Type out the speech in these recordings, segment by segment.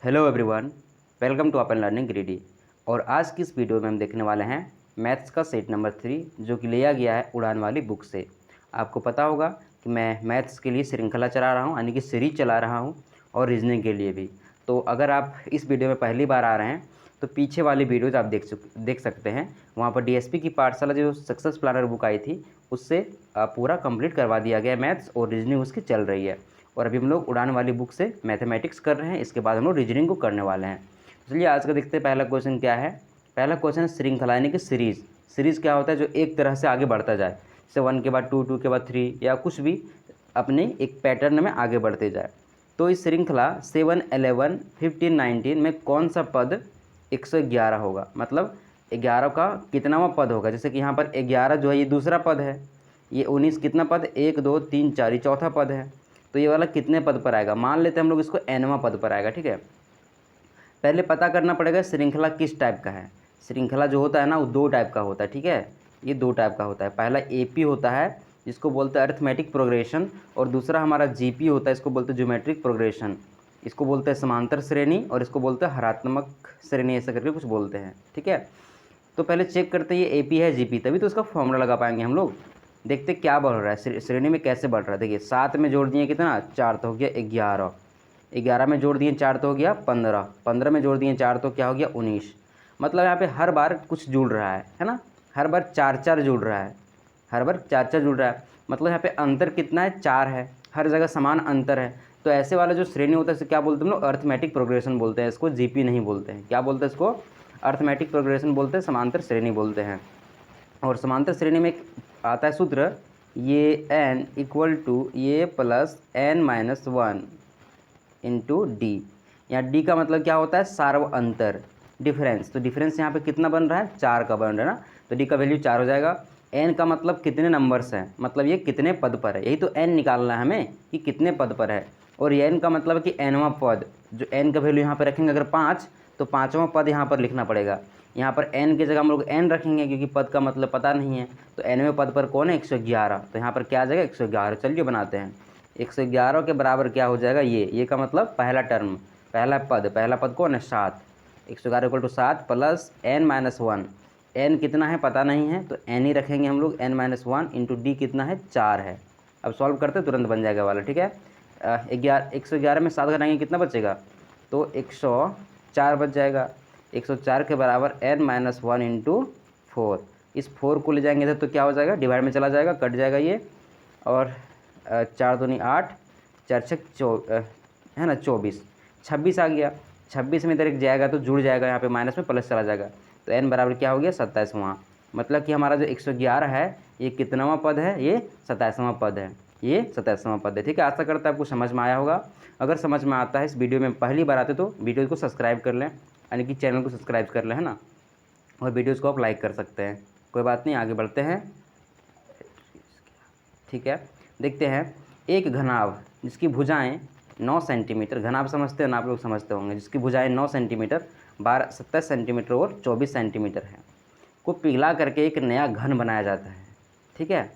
Hello everyone, welcome to open learning greedy. और आज की इस वीडियो में हम देखने वाले हैं मैथ्स का सेट नंबर 3 जो कि लिया गया है उड़ान वाली बुक से। आपको पता होगा कि मैं मैथ्स के लिए श्रृंखला चला रहा हूँ, यानी कि सीरीज चला रहा हूँ, और रीजनिंग के लिए भी। तो अगर आप इस वीडियो में पहली बार आ रहे हैं तो पीछे वाली वीडियोज़ आप देख सकते हैं। वहाँ पर डीएसपी की पाठशाला जो सक्सेस प्लानर बुक आई थी उससे पूरा कंप्लीट करवा दिया गया। मैथ्स और रीजनिंग उसकी चल रही है और अभी हम लोग उड़ान वाली बुक से मैथमेटिक्स कर रहे हैं। इसके बाद हम लोग रीजनिंग को करने वाले हैं। चलिए आज का देखते हैं पहला क्वेश्चन क्या है। पहला क्वेश्चन है श्रृंखला, यानी कि सीरीज़। सीरीज़ क्या होता है? जो एक तरह से आगे बढ़ता जाए, जैसे 1 के बाद 2, 2 के बाद 3, या कुछ भी अपने एक पैटर्न में आगे बढ़ते जाए। तो इस श्रृंखला 7, 11, 15, 19 में कौन सा पद 111 होगा? मतलब 11 का कितनावां पद होगा? जैसे कि यहाँ पर 11 जो है ये दूसरा पद है, ये 19 कितना पद? 1, 2, 3, 4, ये चौथा पद है। तो ये वाला कितने पद पर आएगा? मान लेते हैं हम लोग इसको nवां पद पर आएगा। ठीक है, पहले पता करना पड़ेगा श्रृंखला किस टाइप का है। श्रृंखला जो होता है ना वो 2 टाइप का होता है। ठीक है, ये 2 टाइप का होता है। पहला एपी होता है जिसको बोलते हैं अरिथमेटिक प्रोग्रेशन, और दूसरा हमारा जीपी होता है, इसको बोलते हैं ज्योमेट्रिक प्रोग्रेशन। इसको बोलते हैं समांतर श्रेणी और इसको बोलते हैं हरात्मक श्रेणी, ऐसा करके कुछ बोलते हैं। ठीक है, तो पहले चेक करते हैं ये एपी है जीपी, तभी तो उसका फॉर्मूला लगा पाएंगे हम लोग। देखते क्या बढ़ रहा है श्रेणी में, कैसे बढ़ रहा है। देखिए 7 में जोड़ दिए कितना? 4, तो हो गया 11। 11 में जोड़ दिए 4 तो हो गया 15। 15 में जोड़ दिए 4 तो क्या हो गया? 19। मतलब यहाँ पे हर बार कुछ जुड़ रहा है ना। हर बार 4 4 जुड़ रहा है, हर बार 4 4 जुड़ रहा है। मतलब यहाँ पे अंतर कितना है? 4 है। हर जगह समान अंतर है। तो ऐसे वाला जो श्रेणी होता है इसे क्या बोलते हैं हम लोग? अरिथमेटिक प्रोग्रेशन बोलते हैं। इसको जीपी नहीं बोलते हैं। क्या बोलते हैं इसको? अरिथमेटिक प्रोग्रेशन बोलते हैं, समांतर श्रेणी बोलते हैं। और समांतर श्रेणी में एक आता है सूत्र, ये n इक्वल टू ये प्लस n-1 इंटू डी। यहाँ डी का मतलब क्या होता है? सार्व अंतर, डिफरेंस। तो डिफरेंस यहाँ पे कितना बन रहा है? 4 का बन रहा है ना, तो डी का वैल्यू 4 हो जाएगा। एन का मतलब कितने नंबर्स हैं, मतलब ये कितने पद पर है, यही तो एन निकालना है हमें कि कितने पद पर है। और ये एन का मतलब कि एनवां पद, जो एन का वैल्यू यहाँ पर रखेंगे अगर 5, तो 5वां पद यहाँ पर लिखना पड़ेगा। यहाँ पर एन की जगह हम लोग एन रखेंगे क्योंकि पद का मतलब पता नहीं है। तो एनवें पद पर कौन है? 111। तो यहाँ पर क्या आ जाएगा? 111। चलिए बनाते हैं। 111 के बराबर क्या हो जाएगा? ये का मतलब पहला टर्म, पहला पद कौन है? 7। 111 equal to 7 plus n-1। n कितना है पता नहीं है, तो n ही रखेंगे हम लोग। n-1 इंटू डी कितना है? 4 है। अब सॉल्व करते तुरंत बन जाएगा वाला। ठीक है, 111 में 7 घटाएंगे कितना बचेगा? तो 104 बच जाएगा। 104 के बराबर n-1 इंटू 4। इस 4 को ले जाएंगे तो क्या हो जाएगा? डिवाइड में चला जाएगा, कट जाएगा ये। और 4 दूनी 8, 4 6 है ना 24, 26 आ गया। 26 में इधर एक जाएगा तो जुड़ जाएगा, यहाँ पे माइनस में प्लस चला जाएगा। तो n बराबर क्या हो गया? 27वां। मतलब कि हमारा जो 111 है ये कितनावां पद है? ये 27वां पद है। ये 27वां पद है। ठीक है, आशा करता है आपको समझ में आया होगा। अगर समझ में आता है, इस वीडियो में पहली बार आते तो वीडियो को सब्सक्राइब कर लें, यानी कि चैनल को सब्सक्राइब कर लें, है ना। और वीडियोज़ को आप लाइक कर सकते हैं। कोई बात नहीं, आगे बढ़ते हैं। ठीक है, देखते हैं। एक घनाभ जिसकी भुजाएं 9 सेंटीमीटर, घनाभ समझते हैं ना आप लोग? समझते होंगे। जिसकी भुजाएं 9 सेंटीमीटर, 27 सेंटीमीटर और 24 सेंटीमीटर है, को पिघला करके एक नया घन बनाया जाता है। ठीक है,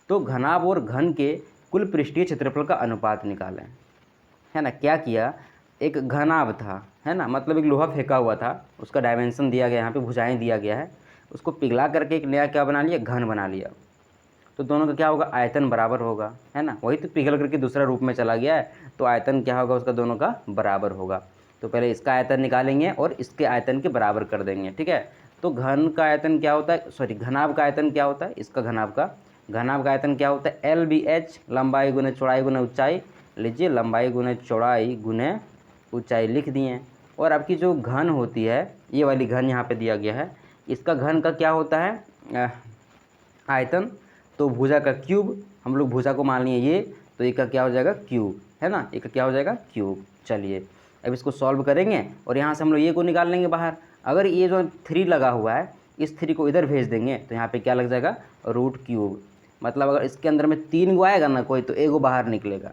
तो घनाभ और घन के कुल पृष्ठीय क्षेत्रफल का अनुपात निकालें। है ना, क्या किया? एक घनाभ था, है ना, मतलब एक लोहा फेंका हुआ था, उसका डायमेंशन दिया गया, यहाँ पे भुजाएं दिया गया है। उसको पिघला करके एक नया क्या बना लिया? घन बना लिया। तो दोनों का क्या होगा? आयतन बराबर होगा, है ना। वही तो पिघल करके दूसरा रूप में चला गया है, तो आयतन क्या होगा उसका? दोनों का बराबर होगा। तो पहले इसका आयतन निकालेंगे और इसके आयतन के बराबर कर देंगे। ठीक है, तो घन का आयतन क्या होता है? सॉरी, घनाभ का आयतन क्या होता है? इसका घनाभ का आयतन क्या होता है? LBH, लंबाई गुने चौड़ाई गुने ऊंचाई। लीजिए, लंबाई गुने चौड़ाई गुने ऊंचाई लिख दिए। और आपकी जो घन होती है, ये वाली घन यहाँ पे दिया गया है, इसका घन का क्या होता है? आयतन। तो भुजा का क्यूब, हम लोग भुजा को मान लिए ये, तो एक का क्या हो जाएगा? क्यूब, है ना। एक का क्या हो जाएगा? क्यूब। चलिए अब इसको सॉल्व करेंगे और यहाँ से हम लोग ये को निकाल लेंगे बाहर। अगर ये जो 3 लगा हुआ है, इस 3 को इधर भेज देंगे तो यहाँ पे क्या लग जाएगा? √3। मतलब अगर इसके अंदर में 3 गो आएगा ना कोई, तो एगो बाहर निकलेगा।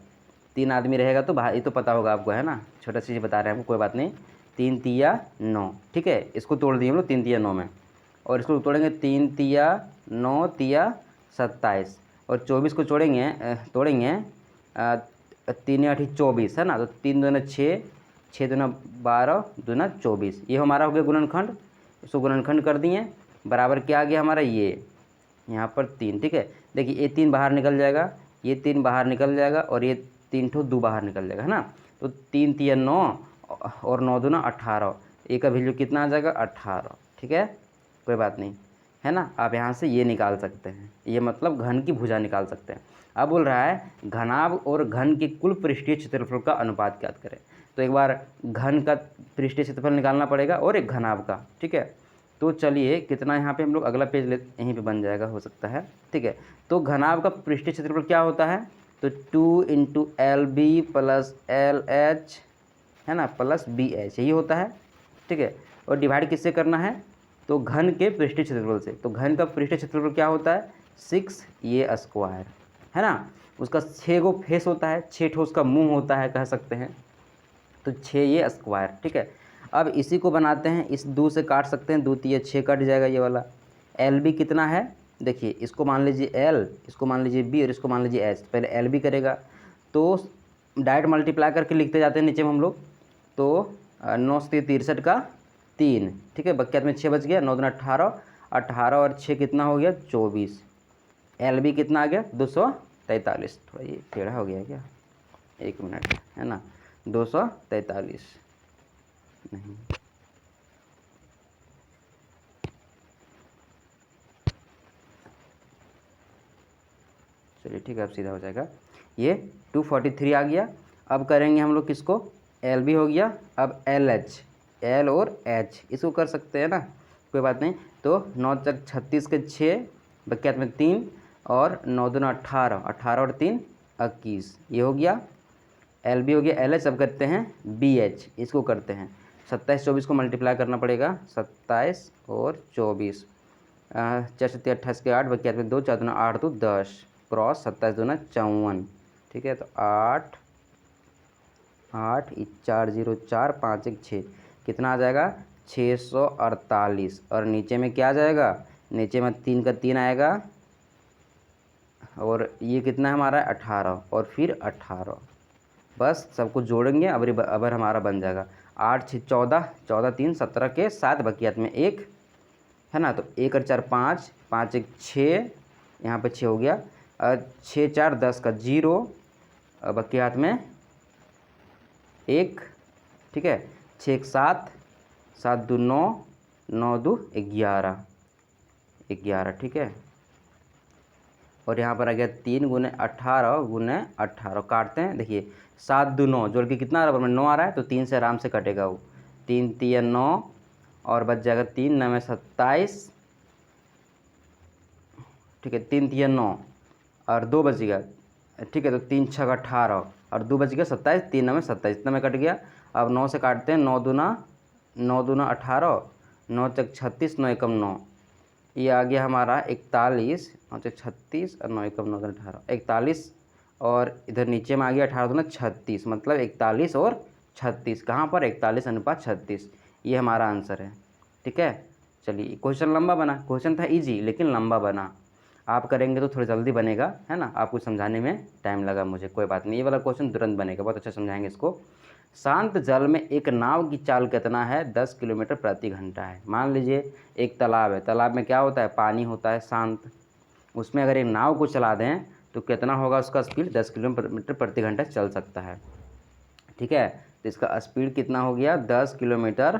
3 आदमी रहेगा तो बाहर, ये तो पता होगा आपको, है ना। छोटा चीज़ बता रहे हैं हमको, कोई बात नहीं। 3 तिया 9। ठीक है, इसको तोड़ दिए हम लोग 3 तिया 9 में, और इसको तोड़ेंगे 3 तिया 9 तिया 27, और 24 को तोड़ेंगे 3 8 24, है ना। तो 3 दूनी 6, 6 दूना 12 दूना 24, ये हमारा हो गया गुणनखंड। इसको गुणनखंड कर दिए, बराबर क्या आ गया हमारा ये यहाँ पर 3। ठीक है, देखिए ये 3 बाहर निकल जाएगा, ये 3 बाहर निकल जाएगा और ये 3 ठो 2 बाहर निकल जाएगा, है ना। तो 3 तिया 9 और 9 दूना 18, ए का वैल्यू कितना आ जाएगा 18। ठीक है, कोई बात नहीं, है ना। आप यहाँ से ये निकाल सकते हैं, ये मतलब घन की भुजा निकाल सकते हैं। अब बोल रहा है घनाभ और घन के कुल पृष्ठीय क्षेत्रफल का अनुपात ज्ञात करें। तो एक बार घन का पृष्ठीय क्षेत्रफल निकालना पड़ेगा और एक घनाभ का। ठीक है, तो चलिए कितना यहाँ पे हम लोग अगला पेज ले, यहीं पे बन जाएगा हो सकता है। ठीक है, तो घनाभ का पृष्ठीय क्षेत्रफल क्या होता है, तो 2 × LB + LH, है ना, प्लस BH, यही होता है। ठीक है, और डिवाइड किससे करना है, तो घन के पृष्ठीय क्षेत्रफल से। तो घन का पृष्ठीय क्षेत्रफल क्या होता है 6 ये स्क्वायर, है ना। उसका 6 गो फेस होता है, 6 ठो उसका मुंह होता है कह सकते हैं, तो 6 ये स्क्वायर। ठीक है, अब इसी को बनाते हैं, इस 2 से काट सकते हैं, 2 तिया 6 कट जाएगा ये वाला। LB कितना है, देखिए इसको मान लीजिए L, इसको मान लीजिए B और इसको मान लीजिए H। पहले LB करेगा तो डायरेक्ट मल्टीप्लाई करके लिखते जाते हैं नीचे में हम लोग। तो 9 से 63 का 3। ठीक है, बक्यात में 6 बच गया, 9 दूना 18, 18 और 6 कितना हो गया 24। LB कितना आ गया 243, थोड़ा ये टेढ़ा हो गया क्या, 1 मिनट, है ना, 243 नहीं, चलिए ठीक है, अब सीधा हो जाएगा। ये 243 आ गया। अब करेंगे हम लोग किसको, LB हो गया, अब LH, L और H इसको कर सकते हैं ना, कोई बात नहीं। तो 9 × 36 के 6, बक्यात में 3 और 9 दूना 18, 18 और 3 21, ये हो गया। LB हो गया, LH। अब करते हैं BH, इसको करते हैं 27 24 को मल्टीप्लाई करना पड़ेगा, 27 और 24, 4 × 28 के 8, बक्यात में 2, 4 दूना 8 तो 10, क्रॉस 27 दूना 54। ठीक है, तो 8 8 4 0 4 5 1 6, कितना आ जाएगा 648। और नीचे में क्या आ जाएगा, नीचे में 3 का 3 आएगा और ये कितना हमारा 18 और फिर 18, बस सबको जोड़ेंगे अब हमारा बन जाएगा 8 6 14, 14 3 17 के 7, बकियात में 1, है ना। तो 1 और 4 5, 5 1 6, यहाँ पे 6 हो गया, 6 4 10 का 0, बकियात में 1। ठीक है, 6 1 7, 7 2 9, 9 2 11, 11। ठीक है, और यहाँ पर आ गया 3 × 18 × 18, काटते हैं, देखिए 7 2 9 जोड़ के कितना बराबर में 9 आ रहा है, तो 3 से आराम से कटेगा वो, 3 तिया 9 और बच जाएगा 3 9 में 27। ठीक है, 3 तिया 9 और 2 बच गया। ठीक है, तो 3 6 18 और 2 बच गया 27, 3 9 में 27, इतना में कट गया। अब 9 से काटते हैं, 9 दूना 18, 9 चक 36, 9 एकम 9, ये आ गया हमारा 41, 9 चक 36 और 9 एकम 9 18, 41, और इधर नीचे में आ गया 18 दूना 36, मतलब 41 और 36, कहाँ पर 41:36, ये हमारा आंसर है। ठीक है, चलिए क्वेश्चन लंबा बना, क्वेश्चन था इजी लेकिन लंबा बना, आप करेंगे तो थोड़ा जल्दी बनेगा, है ना। आपको समझाने में टाइम लगा मुझे, कोई बात नहीं, ये वाला क्वेश्चन तुरंत बनेगा, बहुत अच्छा समझाएंगे इसको। शांत जल में एक नाव की चाल कितना है, 10 किलोमीटर प्रति घंटा है। मान लीजिए एक तालाब है, तालाब में क्या होता है, पानी होता है शांत, उसमें अगर एक नाव को चला दें तो कितना होगा उसका स्पीड, 10 किलोमीटर प्रति घंटा चल सकता है। ठीक है, तो इसका स्पीड कितना हो गया 10 किलोमीटर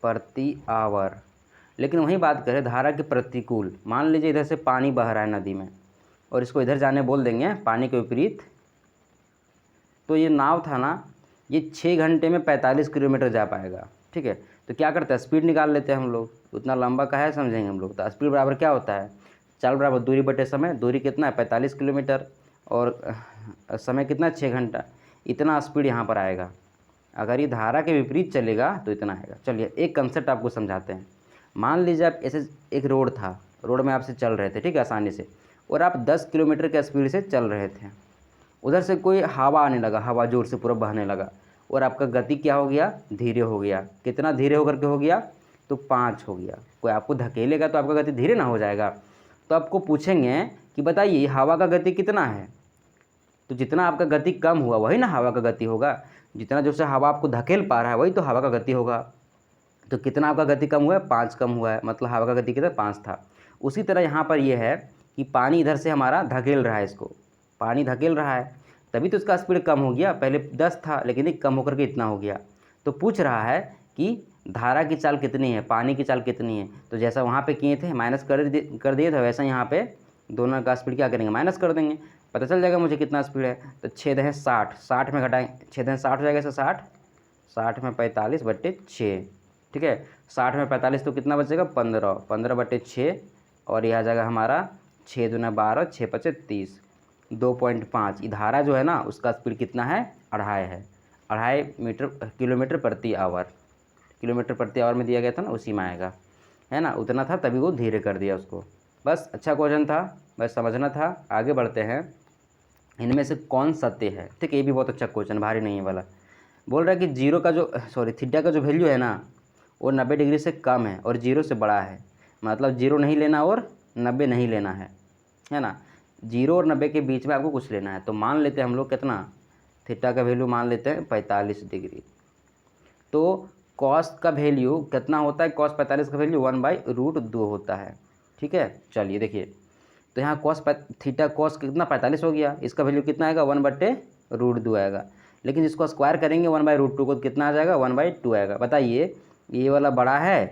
प्रति आवर। लेकिन वहीं बात करें धारा के प्रतिकूल, मान लीजिए इधर से पानी बह रहा है नदी में और इसको इधर जाने बोल देंगे पानी के विपरीत, तो ये नाव था ना, ये 6 घंटे में 45 किलोमीटर जा पाएगा। ठीक है, तो क्या करते हैं स्पीड निकाल लेते हैं हम लोग, उतना लंबा का है समझेंगे हम लोग। तो स्पीड बराबर क्या होता है, चाल बराबर दूरी बटे समय, दूरी कितना है 45 किलोमीटर और समय कितना 6 घंटा, इतना स्पीड यहाँ पर आएगा। अगर ये धारा के विपरीत चलेगा तो इतना आएगा। चलिए एक कंसेप्ट आपको समझाते हैं। मान लीजिए आप ऐसे एक रोड था, रोड में आपसे चल रहे थे, ठीक है, आसानी से, और आप 10 किलोमीटर के स्पीड से चल रहे थे। उधर से कोई हवा आने लगा, हवा जोर से पूरा बहने लगा और आपका गति क्या हो गया, धीरे हो गया। कितना धीरे होकर के हो गया, तो 5 हो गया। कोई आपको धकेलेगा तो आपका गति धीरे ना हो जाएगा। तो आपको पूछेंगे कि बताइए हवा का गति कितना है, तो जितना आपका गति कम हुआ वही ना हवा का गति होगा। जितना जो से हवा आपको धकेल पा रहा है वही तो हवा का गति होगा। तो कितना आपका गति कम हुआ है, 5 कम हुआ है, मतलब हवा का गति कितना 5 था। उसी तरह यहाँ पर ये है कि पानी इधर से हमारा धकेल रहा है, इसको पानी धकेल रहा है, तभी तो इसका स्पीड कम हो गया। पहले 10 था लेकिन ये कम होकर के इतना हो गया। तो पूछ रहा है कि धारा की चाल कितनी है, पानी की चाल कितनी है। तो जैसा वहाँ पे किए थे माइनस कर दिए थे, वैसा यहाँ पे दोनों का स्पीड क्या करेंगे, माइनस कर देंगे, पता चल जाएगा मुझे कितना स्पीड है। तो 6 है 60, 60 में घटाएंगे, 6 है 60 हो जाएगा, ऐसा 60 में 45/6, ठीक है। 60 में 45 तो कितना बचेगा, 15, 15/6, और यह आ जाएगा हमारा 6 दूना 12, 6 पचे 30, 2.5। ये धारा जो है ना उसका स्पीड कितना है, 2.5 है, 2.5 किलोमीटर प्रति आवर, किलोमीटर प्रति आवर में दिया गया था ना, उसी में आएगा, है ना, उतना था, तभी वो धीरे कर दिया उसको। बस अच्छा क्वेश्चन था, बस समझना था। आगे बढ़ते हैं, इनमें से कौन सत्य है, ठीक है। ये भी बहुत अच्छा क्वेश्चन, भारी नहीं है वाला। बोल रहा है कि थीटा का जो वैल्यू है ना वो 90 डिग्री से कम है और 0 से बड़ा है, मतलब 0 नहीं लेना और 90 नहीं लेना है ना। 0 और 90 के बीच में आपको कुछ लेना है। तो मान लेते हैं हम लोग कितना, थीटा का वैल्यू मान लेते हैं 45 डिग्री। तो कॉस का वैल्यू कितना होता है, कॉस 45 का वैल्यू 1/√2 होता है, ठीक है। चलिए देखिए, तो यहाँ थीटा कॉस कितना 45 हो गया, इसका वैल्यू कितना आएगा, 1/√2 आएगा। लेकिन इसको स्क्वायर करेंगे 1/√2 को कितना आ जाएगा, 1/2 आएगा। बताइए ये वाला बड़ा है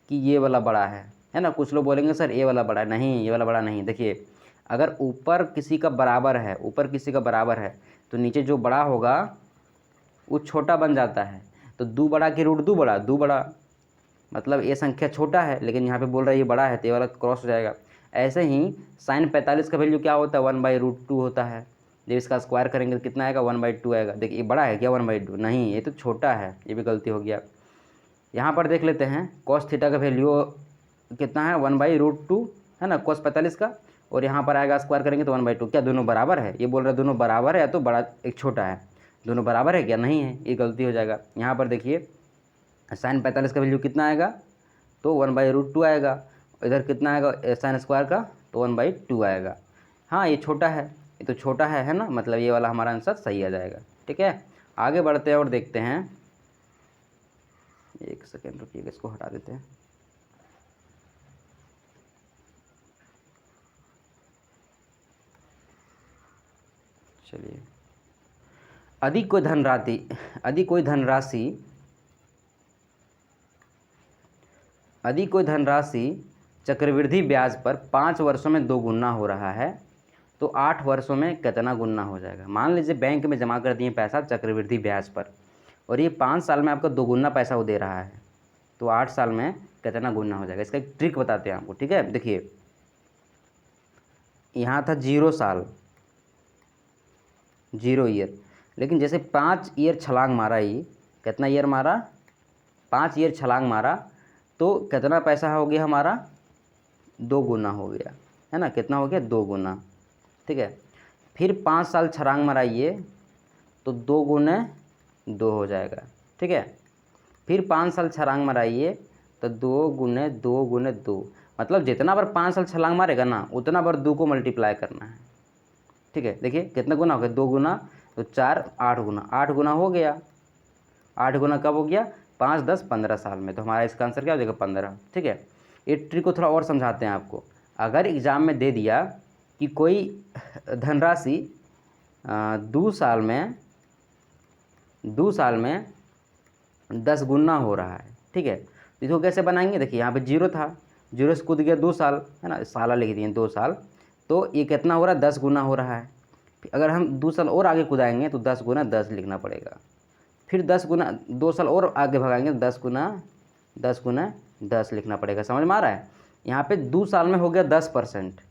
कि ये वाला बड़ा है ना। कुछ लोग बोलेंगे सर ये वाला बड़ा है, नहीं ये वाला बड़ा नहीं। देखिए अगर ऊपर किसी का बराबर है, ऊपर किसी का बराबर है तो नीचे जो बड़ा होगा वो छोटा बन जाता है। तो 2 बड़ा कि √2 बड़ा, 2 बड़ा, मतलब ये संख्या छोटा है लेकिन यहाँ पे बोल रहा है ये बड़ा है, तो ये वाला क्रॉस हो जाएगा। ऐसे ही साइन 45 का वैल्यू क्या होता है, 1/√2 होता है। जब इसका स्क्वायर करेंगे तो कितना आएगा, 1/2 आएगा। देखिए ये बड़ा है क्या, 1/2 नहीं, ये तो छोटा है, ये भी गलती हो गया। यहाँ पर देख लेते हैं, कॉस थीटा का वैल्यू कितना है, 1/√2 है ना, कॉस 45 का, और यहाँ पर आएगा स्क्वायर करेंगे तो 1/2। क्या दोनों बराबर है, ये बोल रहा है दोनों बराबर है या तो बड़ा एक छोटा है, दोनों बराबर है क्या, नहीं है, ये गलती हो जाएगा। यहाँ पर देखिए साइन 45 का वैल्यू कितना आएगा, तो 1/√2 आएगा। इधर कितना आएगा साइन स्क्वायर का, तो 1/2 आएगा। हाँ ये छोटा है, ये तो छोटा है ना, मतलब ये वाला हमारा आंसर सही आ जाएगा, ठीक है। आगे बढ़ते हैं और देखते हैं, एक सेकेंड रुकिएगा, इसको हटा देते हैं। चलिए, अधिक कोई धनराशि चक्रवृद्धि ब्याज पर 5 वर्षों में 2 गुना हो रहा है, तो 8 वर्षों में कितना गुना हो जाएगा। मान लीजिए बैंक में जमा कर दिए पैसा चक्रवृद्धि ब्याज पर, और ये 5 साल में आपका 2 गुना पैसा वो दे रहा है, तो 8 साल में कितना गुना हो जाएगा। इसका एक ट्रिक बताते हैं आपको, ठीक है। देखिए यहाँ था 0 साल, 0 ईयर, लेकिन जैसे 5 ईयर छलांग मारा, ये कितना ईयर मारा, 5 ईयर छलांग मारा, तो कितना पैसा हो गया हमारा, 2 गुना हो गया, है ना। कितना हो गया, 2 गुना, ठीक है। फिर 5 साल छलांग माराइए तो 2 गुने 2 हो जाएगा, ठीक है। फिर 5 साल छलांग माराइए तो 2 गुने 2 गुने 2, मतलब जितना बार 5 साल छलांग मारेगा ना उतना बार 2 को मल्टीप्लाई करना है, ठीक है। देखिए कितना गुना हो गया, 2 गुना, तो 4, 8 गुना, 8 गुना हो गया। 8 गुना कब हो गया, 5, 10, 15 साल में। तो हमारा इसका आंसर क्या हो जाएगा, 15, ठीक है। ये ट्रिक को थोड़ा और समझाते हैं आपको। अगर एग्ज़ाम में दे दिया कि कोई धनराशि 2 साल में 10 गुना हो रहा है, ठीक है, तो इसको कैसे बनाएंगे। देखिए यहाँ पे 0 था, 0 से कूद गया 2 साल, है ना, साला लिख दिए 2 साल, तो ये कितना हो रहा है, 10 गुना हो रहा है। अगर हम 2 साल और आगे कूदाएंगे तो 10 गुना 10 लिखना पड़ेगा। फिर 10 गुना 2 साल और आगे भगाएंगे तो 10 गुना 10 लिखना पड़ेगा। समझ में आ रहा है। यहाँ पे 2 साल में हो गया 10%,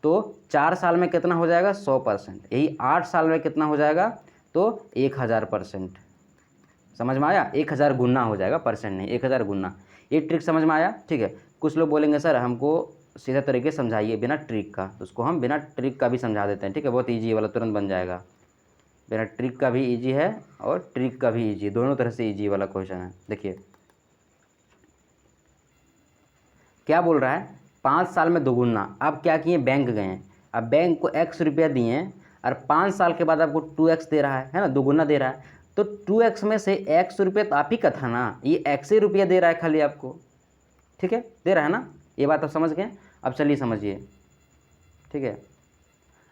तो 4 साल में कितना हो जाएगा, 100%। यही 8 साल में कितना हो जाएगा, तो 1000%। समझ में आया, 1000 गुना हो जाएगा, परसेंट नहीं, 1000 गुना। ये ट्रिक समझ में आया, ठीक है। कुछ लोग बोलेंगे सर हमको सीधा तरीके समझाइए बिना ट्रिक का, तो उसको हम बिना ट्रिक का भी समझा देते हैं, ठीक है। बहुत ईजी वाला तुरंत बन जाएगा, बिना ट्रिक का भी ईजी है और ट्रिक का भी ईजी, दोनों तरह से ईजी वाला क्वेश्चन है। देखिए क्या बोल रहा है, 5 साल में 2 गुना। आप क्या किए, बैंक गए, अब बैंक को x रुपया दिए और 5 साल के बाद आपको 2x दे रहा है ना, 2 गुना दे रहा है। तो 2x में से x रुपये तो आप ही का था ना, ये x ही रुपया दे रहा है खाली आपको, ठीक है, दे रहा है ना, ये बात आप समझ गए। अब चलिए समझिए, ठीक है,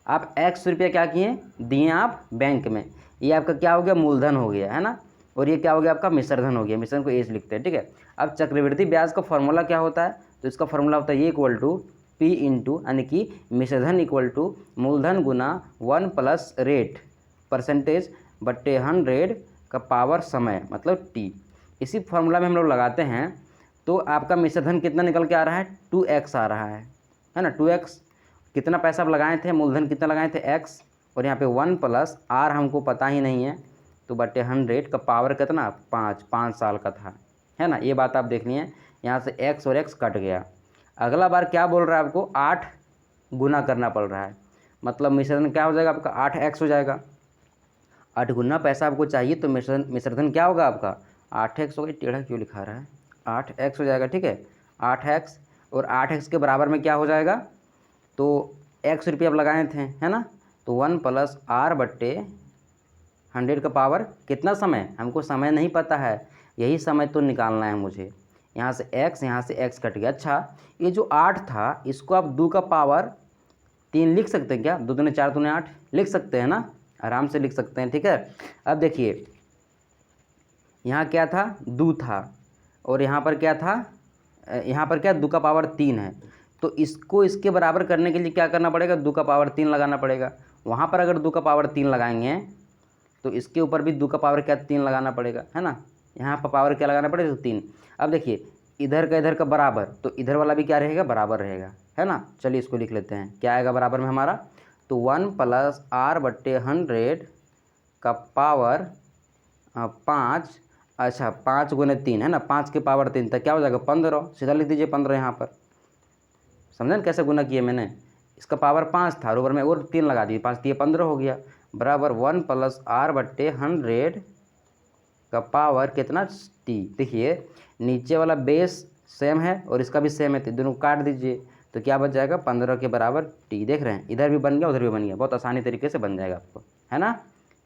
आप x रुपया क्या किए, दिए आप बैंक में, ये आपका क्या हो गया, मूलधन हो गया है ना, और ये क्या हो गया आपका मिश्रधन हो गया, मिश्रण को एच लिखते हैं, ठीक है। अब चक्रवृद्धि ब्याज का फॉर्मूला क्या होता है, तो इसका फॉर्मूला होता है ये इक्वल टू पी इंटू, यानी कि मिश्रधन इक्वल टू मूलधन गुना 1 प्लस रेट परसेंटेज बट्टे 100 का पावर समय मतलब टी। इसी फॉर्मूला में हम लोग लगाते हैं तो आपका मिश्रधन कितना निकल के आ रहा है, 2x आ रहा है ना, 2x। कितना पैसा आप लगाए थे, मूलधन कितना लगाए थे x, और यहाँ पे 1 प्लस r हमको पता ही नहीं है, तो बटे 100 का पावर कितना 5 साल का था, है ना, ये बात आप देख लिए। यहाँ से x और x कट गया। अगला बार क्या बोल रहा है आपको, 8 गुना करना पड़ रहा है, मतलब मिश्रधन क्या हो जाएगा आपका 8x हो जाएगा। 8 गुना पैसा आपको चाहिए तो मिश्रधन क्या होगा आपका 8x होगा। टेढ़ा क्यों लिखा रहा है, 8x हो जाएगा, ठीक है, 8x। और 8x के बराबर में क्या हो जाएगा, तो x रुपये आप लगाए थे, है ना, तो 1 प्लस r बट्टे 100 का पावर कितना समय, हमको समय नहीं पता है, यही समय तो निकालना है मुझे। यहाँ से x कट गया। अच्छा, ये जो 8 था इसको आप 2 का पावर 3 लिख सकते हैं क्या, 2 दूनी 4 दूनी 8 लिख सकते हैं ना, आराम से लिख सकते हैं, ठीक है। अब देखिए यहाँ क्या था, 2 था, और यहाँ पर क्या था, यहाँ पर क्या 2 का पावर 3 है, तो इसको इसके बराबर करने के लिए क्या करना पड़ेगा, 2 का पावर 3 लगाना पड़ेगा। वहाँ पर अगर 2 का पावर 3 लगाएंगे तो इसके ऊपर भी 2 का पावर क्या 3 लगाना पड़ेगा, है ना, यहाँ पर पावर क्या लगाना पड़ेगा, तो 3। अब देखिए इधर का बराबर, तो इधर वाला भी क्या रहेगा, बराबर रहेगा, है ना। चलिए इसको लिख लेते हैं, क्या आएगा बराबर में हमारा, तो 1 प्लस r बट्टे 100 का पावर 5, अच्छा 5 गुने 3 है ना, 5 के पावर 3 तक क्या हो जाएगा 15, सीधा लिख दीजिए 15 यहाँ पर। समझे ना कैसे गुना किए मैंने, इसका पावर 5 था और ऊपर में और 3 लगा दिए, 5 दिए 15 हो गया, बराबर 1 प्लस r बट्टे 100 का पावर कितना t। देखिए नीचे वाला बेस सेम है और इसका भी सेम है, तो दोनों को काट दीजिए तो क्या बच जाएगा 15 के बराबर t। देख रहे हैं, इधर भी बन गया उधर भी बन गया, बहुत आसानी तरीके से बन जाएगा आपको, है ना।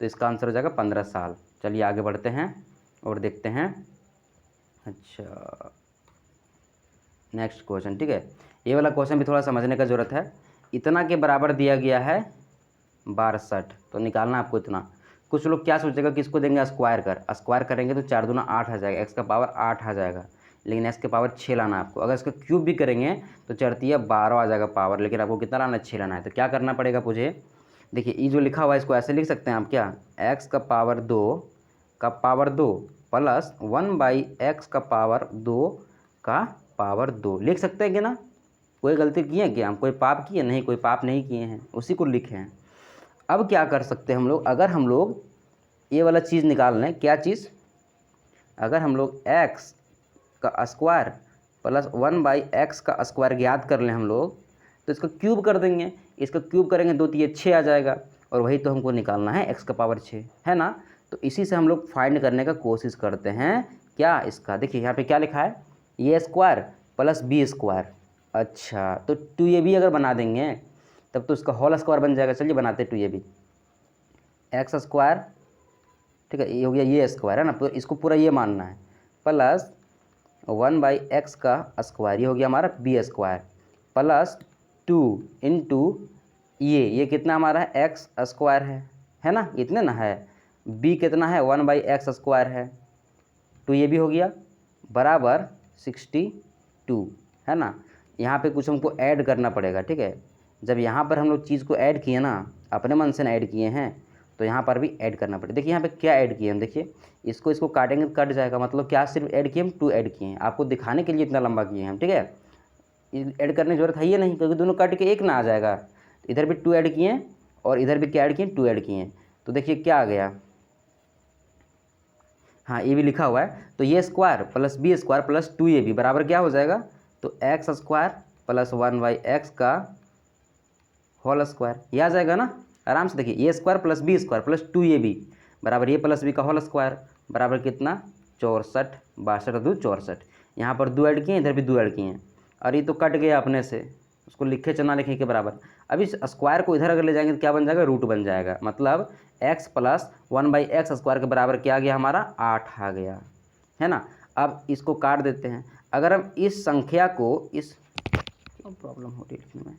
तो इसका आंसर हो जाएगा 15 साल। चलिए आगे बढ़ते हैं और देखते हैं। अच्छा नेक्स्ट क्वेश्चन, ठीक है, ये वाला क्वेश्चन भी थोड़ा समझने का ज़रूरत है। इतना के बराबर दिया गया है 62, तो निकालना आपको इतना। कुछ लोग क्या सोचेगा कि इसको देंगे स्क्वायर करेंगे तो 4 दूना 8 आ जाएगा, x का पावर 8 आ जाएगा, लेकिन x के पावर 6 लाना है आपको। अगर इसका क्यूब भी करेंगे तो 4×3 = 12 आ जाएगा पावर, लेकिन आपको कितना लाना है 6 लाना है। तो क्या करना पड़ेगा मुझे, देखिए ये जो लिखा हुआ है इसको ऐसे लिख सकते हैं आप, क्या x का पावर 2 प्लस 1/x का पावर 2 लिख सकते हैं कि ना। कोई गलती किए हैं क्या हम, कोई पाप किए नहीं, कोई पाप नहीं किए हैं, उसी को लिखे हैं। अब क्या कर सकते हैं हम लोग, अगर हम लोग ये वाला चीज़ निकाल लें, क्या चीज़, अगर हम लोग x का स्क्वायर प्लस 1/x का स्क्वायर ज्ञात कर लें हम लोग, तो इसका क्यूब कर देंगे, इसका क्यूब करेंगे 2 3 6 आ जाएगा, और वही तो हमको निकालना है x का पावर 6, है ना। तो इसी से हम लोग फाइंड करने का कोशिश करते हैं क्या इसका। देखिए यहाँ पे क्या लिखा है, ये स्क्वायर प्लस बी स्क्वायर। अच्छा तो 2ab अगर बना देंगे तब तो इसका होल स्क्वायर बन जाएगा। चलिए बनाते 2ab, एक्स स्क्वायर, ठीक है, ये हो गया ये स्क्वायर है ना, तो इसको पूरा ये मानना है, प्लस 1/x का स्क्वायर, ये हो गया हमारा बी स्क्वायर, प्लस 2 इंटू ये कितना हमारा है एक्स स्क्वायर है ना, इतने ना है, b कितना है 1/x स्क्वायर है, 2ab हो गया बराबर 62, है ना। यहाँ पे कुछ हमको ऐड करना पड़ेगा, ठीक है। जब यहाँ पर हम लोग चीज़ को ऐड किए ना, अपने मन से ना ऐड किए हैं, तो यहाँ पर भी ऐड करना पड़ेगा। देखिए यहाँ पे क्या ऐड किए हम, देखिए इसको काटेंगे तो कट जाएगा, मतलब क्या सिर्फ ऐड किए हम 2 ऐड किए हैं, आपको दिखाने के लिए इतना लंबा किए हैं हम, ठीक है। ऐड करने की जरूरत है ये नहीं, क्योंकि दोनों कट के एक ना आ जाएगा। इधर भी 2 ऐड किए और इधर भी क्या ऐड किए 2 ऐड किए, तो देखिए क्या आ गया, हाँ ये भी लिखा हुआ है। तो ये square plus b square plus 2ab बराबर क्या हो जाएगा, तो एक्स स्क्वायर प्लस 1/x का होल स्क्वायर, ये आ जाएगा ना आराम से। देखिए ये square plus b square plus 2ab बराबर ये प्लस बी का होल स्क्वायर बराबर कितना 64, 62 2 64। यहाँ पर 2 ऐड किए, इधर भी 2 ऐड किए, और ये तो कट गया अपने से, उसको लिखे चना लिखे के बराबर। अब इस स्क्वायर को इधर अगर ले जाएंगे तो क्या बन जाएगा, रूट बन जाएगा। मतलब x प्लस 1/x² के बराबर क्या आ गया हमारा, 8 आ गया, है ना। अब इसको काट देते हैं। अगर हम इस संख्या को, इस क्यों प्रॉब्लम हो रही है लिखने में,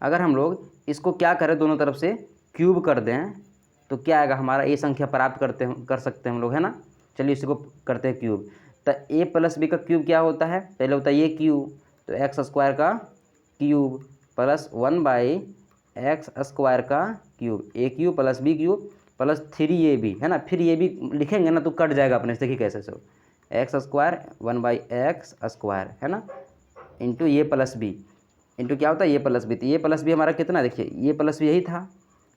अगर हम लोग इसको क्या करें, दोनों तरफ से क्यूब कर दें तो क्या आएगा हमारा, ये संख्या प्राप्त कर सकते हैं हम लोग, है ना। चलिए इसको करते हैं क्यूब। तो a प्लस बी का क्यूब क्या होता है, पहले होता है ये क्यूब, तो x² का क्यूब प्लस 1/x² का cube, a cube plus b cube plus 3ab, है ना। फिर ये भी लिखेंगे ना तो कट जाएगा अपने से, देखिए कैसे सब, x² 1/x², है ना, इंटू ये प्लस बी, इंटू क्या होता है ये प्लस बी। तो ये प्लस बी हमारा कितना, देखिए ये प्लस बी यही था,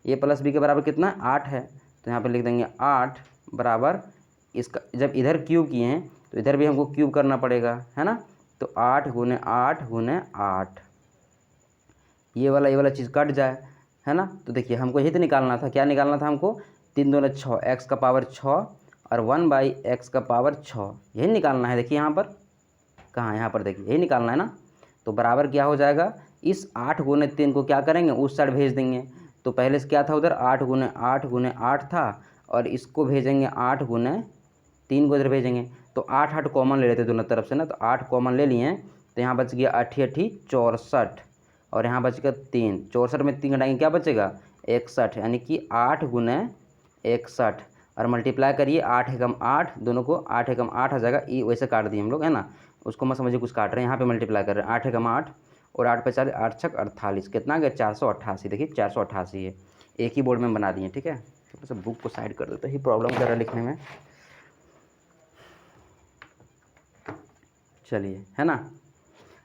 ये प्लस बी के बराबर कितना, 8 है। तो यहाँ पे लिख देंगे 8 बराबर इसका, जब इधर क्यूब किए हैं तो इधर भी हमको क्यूब करना पड़ेगा, है ना। तो 8 गुने 8 गुने 8, ये वाला चीज़ कट जाए, है ना। तो देखिए हमको यही तो निकालना था, क्या निकालना था हमको, 3 दूने 6, x का पावर 6 और 1/x का पावर 6, यही निकालना है। देखिए यहाँ पर, कहाँ, यहाँ पर देखिए, यही निकालना है ना। तो बराबर क्या हो जाएगा, इस 8 गुने 3 को क्या करेंगे, उस साइड भेज देंगे। तो पहले से क्या था उधर, 8 गुने 8 गुने 8 था, और इसको भेजेंगे 8 गुने 3 को इधर भेजेंगे। तो 8 8 कॉमन ले लेते दोनों तरफ से ना, तो 8 कॉमन ले लिए, तो यहाँ बच गया 8 8 64, और यहाँ बच गया 3, 64 में 3 घटाएंगे क्या बचेगा, 61, यानी कि 8 गुने 61, और मल्टीप्लाई करिए 8 एकम 8, दोनों को 8 एकम 8 आ जाएगा, ये वैसे काट दिए हम लोग, है ना। उसको मत समझिए कुछ काट रहे हैं, यहाँ पे मल्टीप्लाई कर रहे हैं, 8 एकम 8 और 8 पे 4, 8 छक 48, कितना गया 488। देखिए 488 है, एक ही बोर्ड में बना दिए, ठीक है। थोड़ा सा बुक को साइड कर देते ही, प्रॉब्लम कर रहा है लिखने में। चलिए, है ना,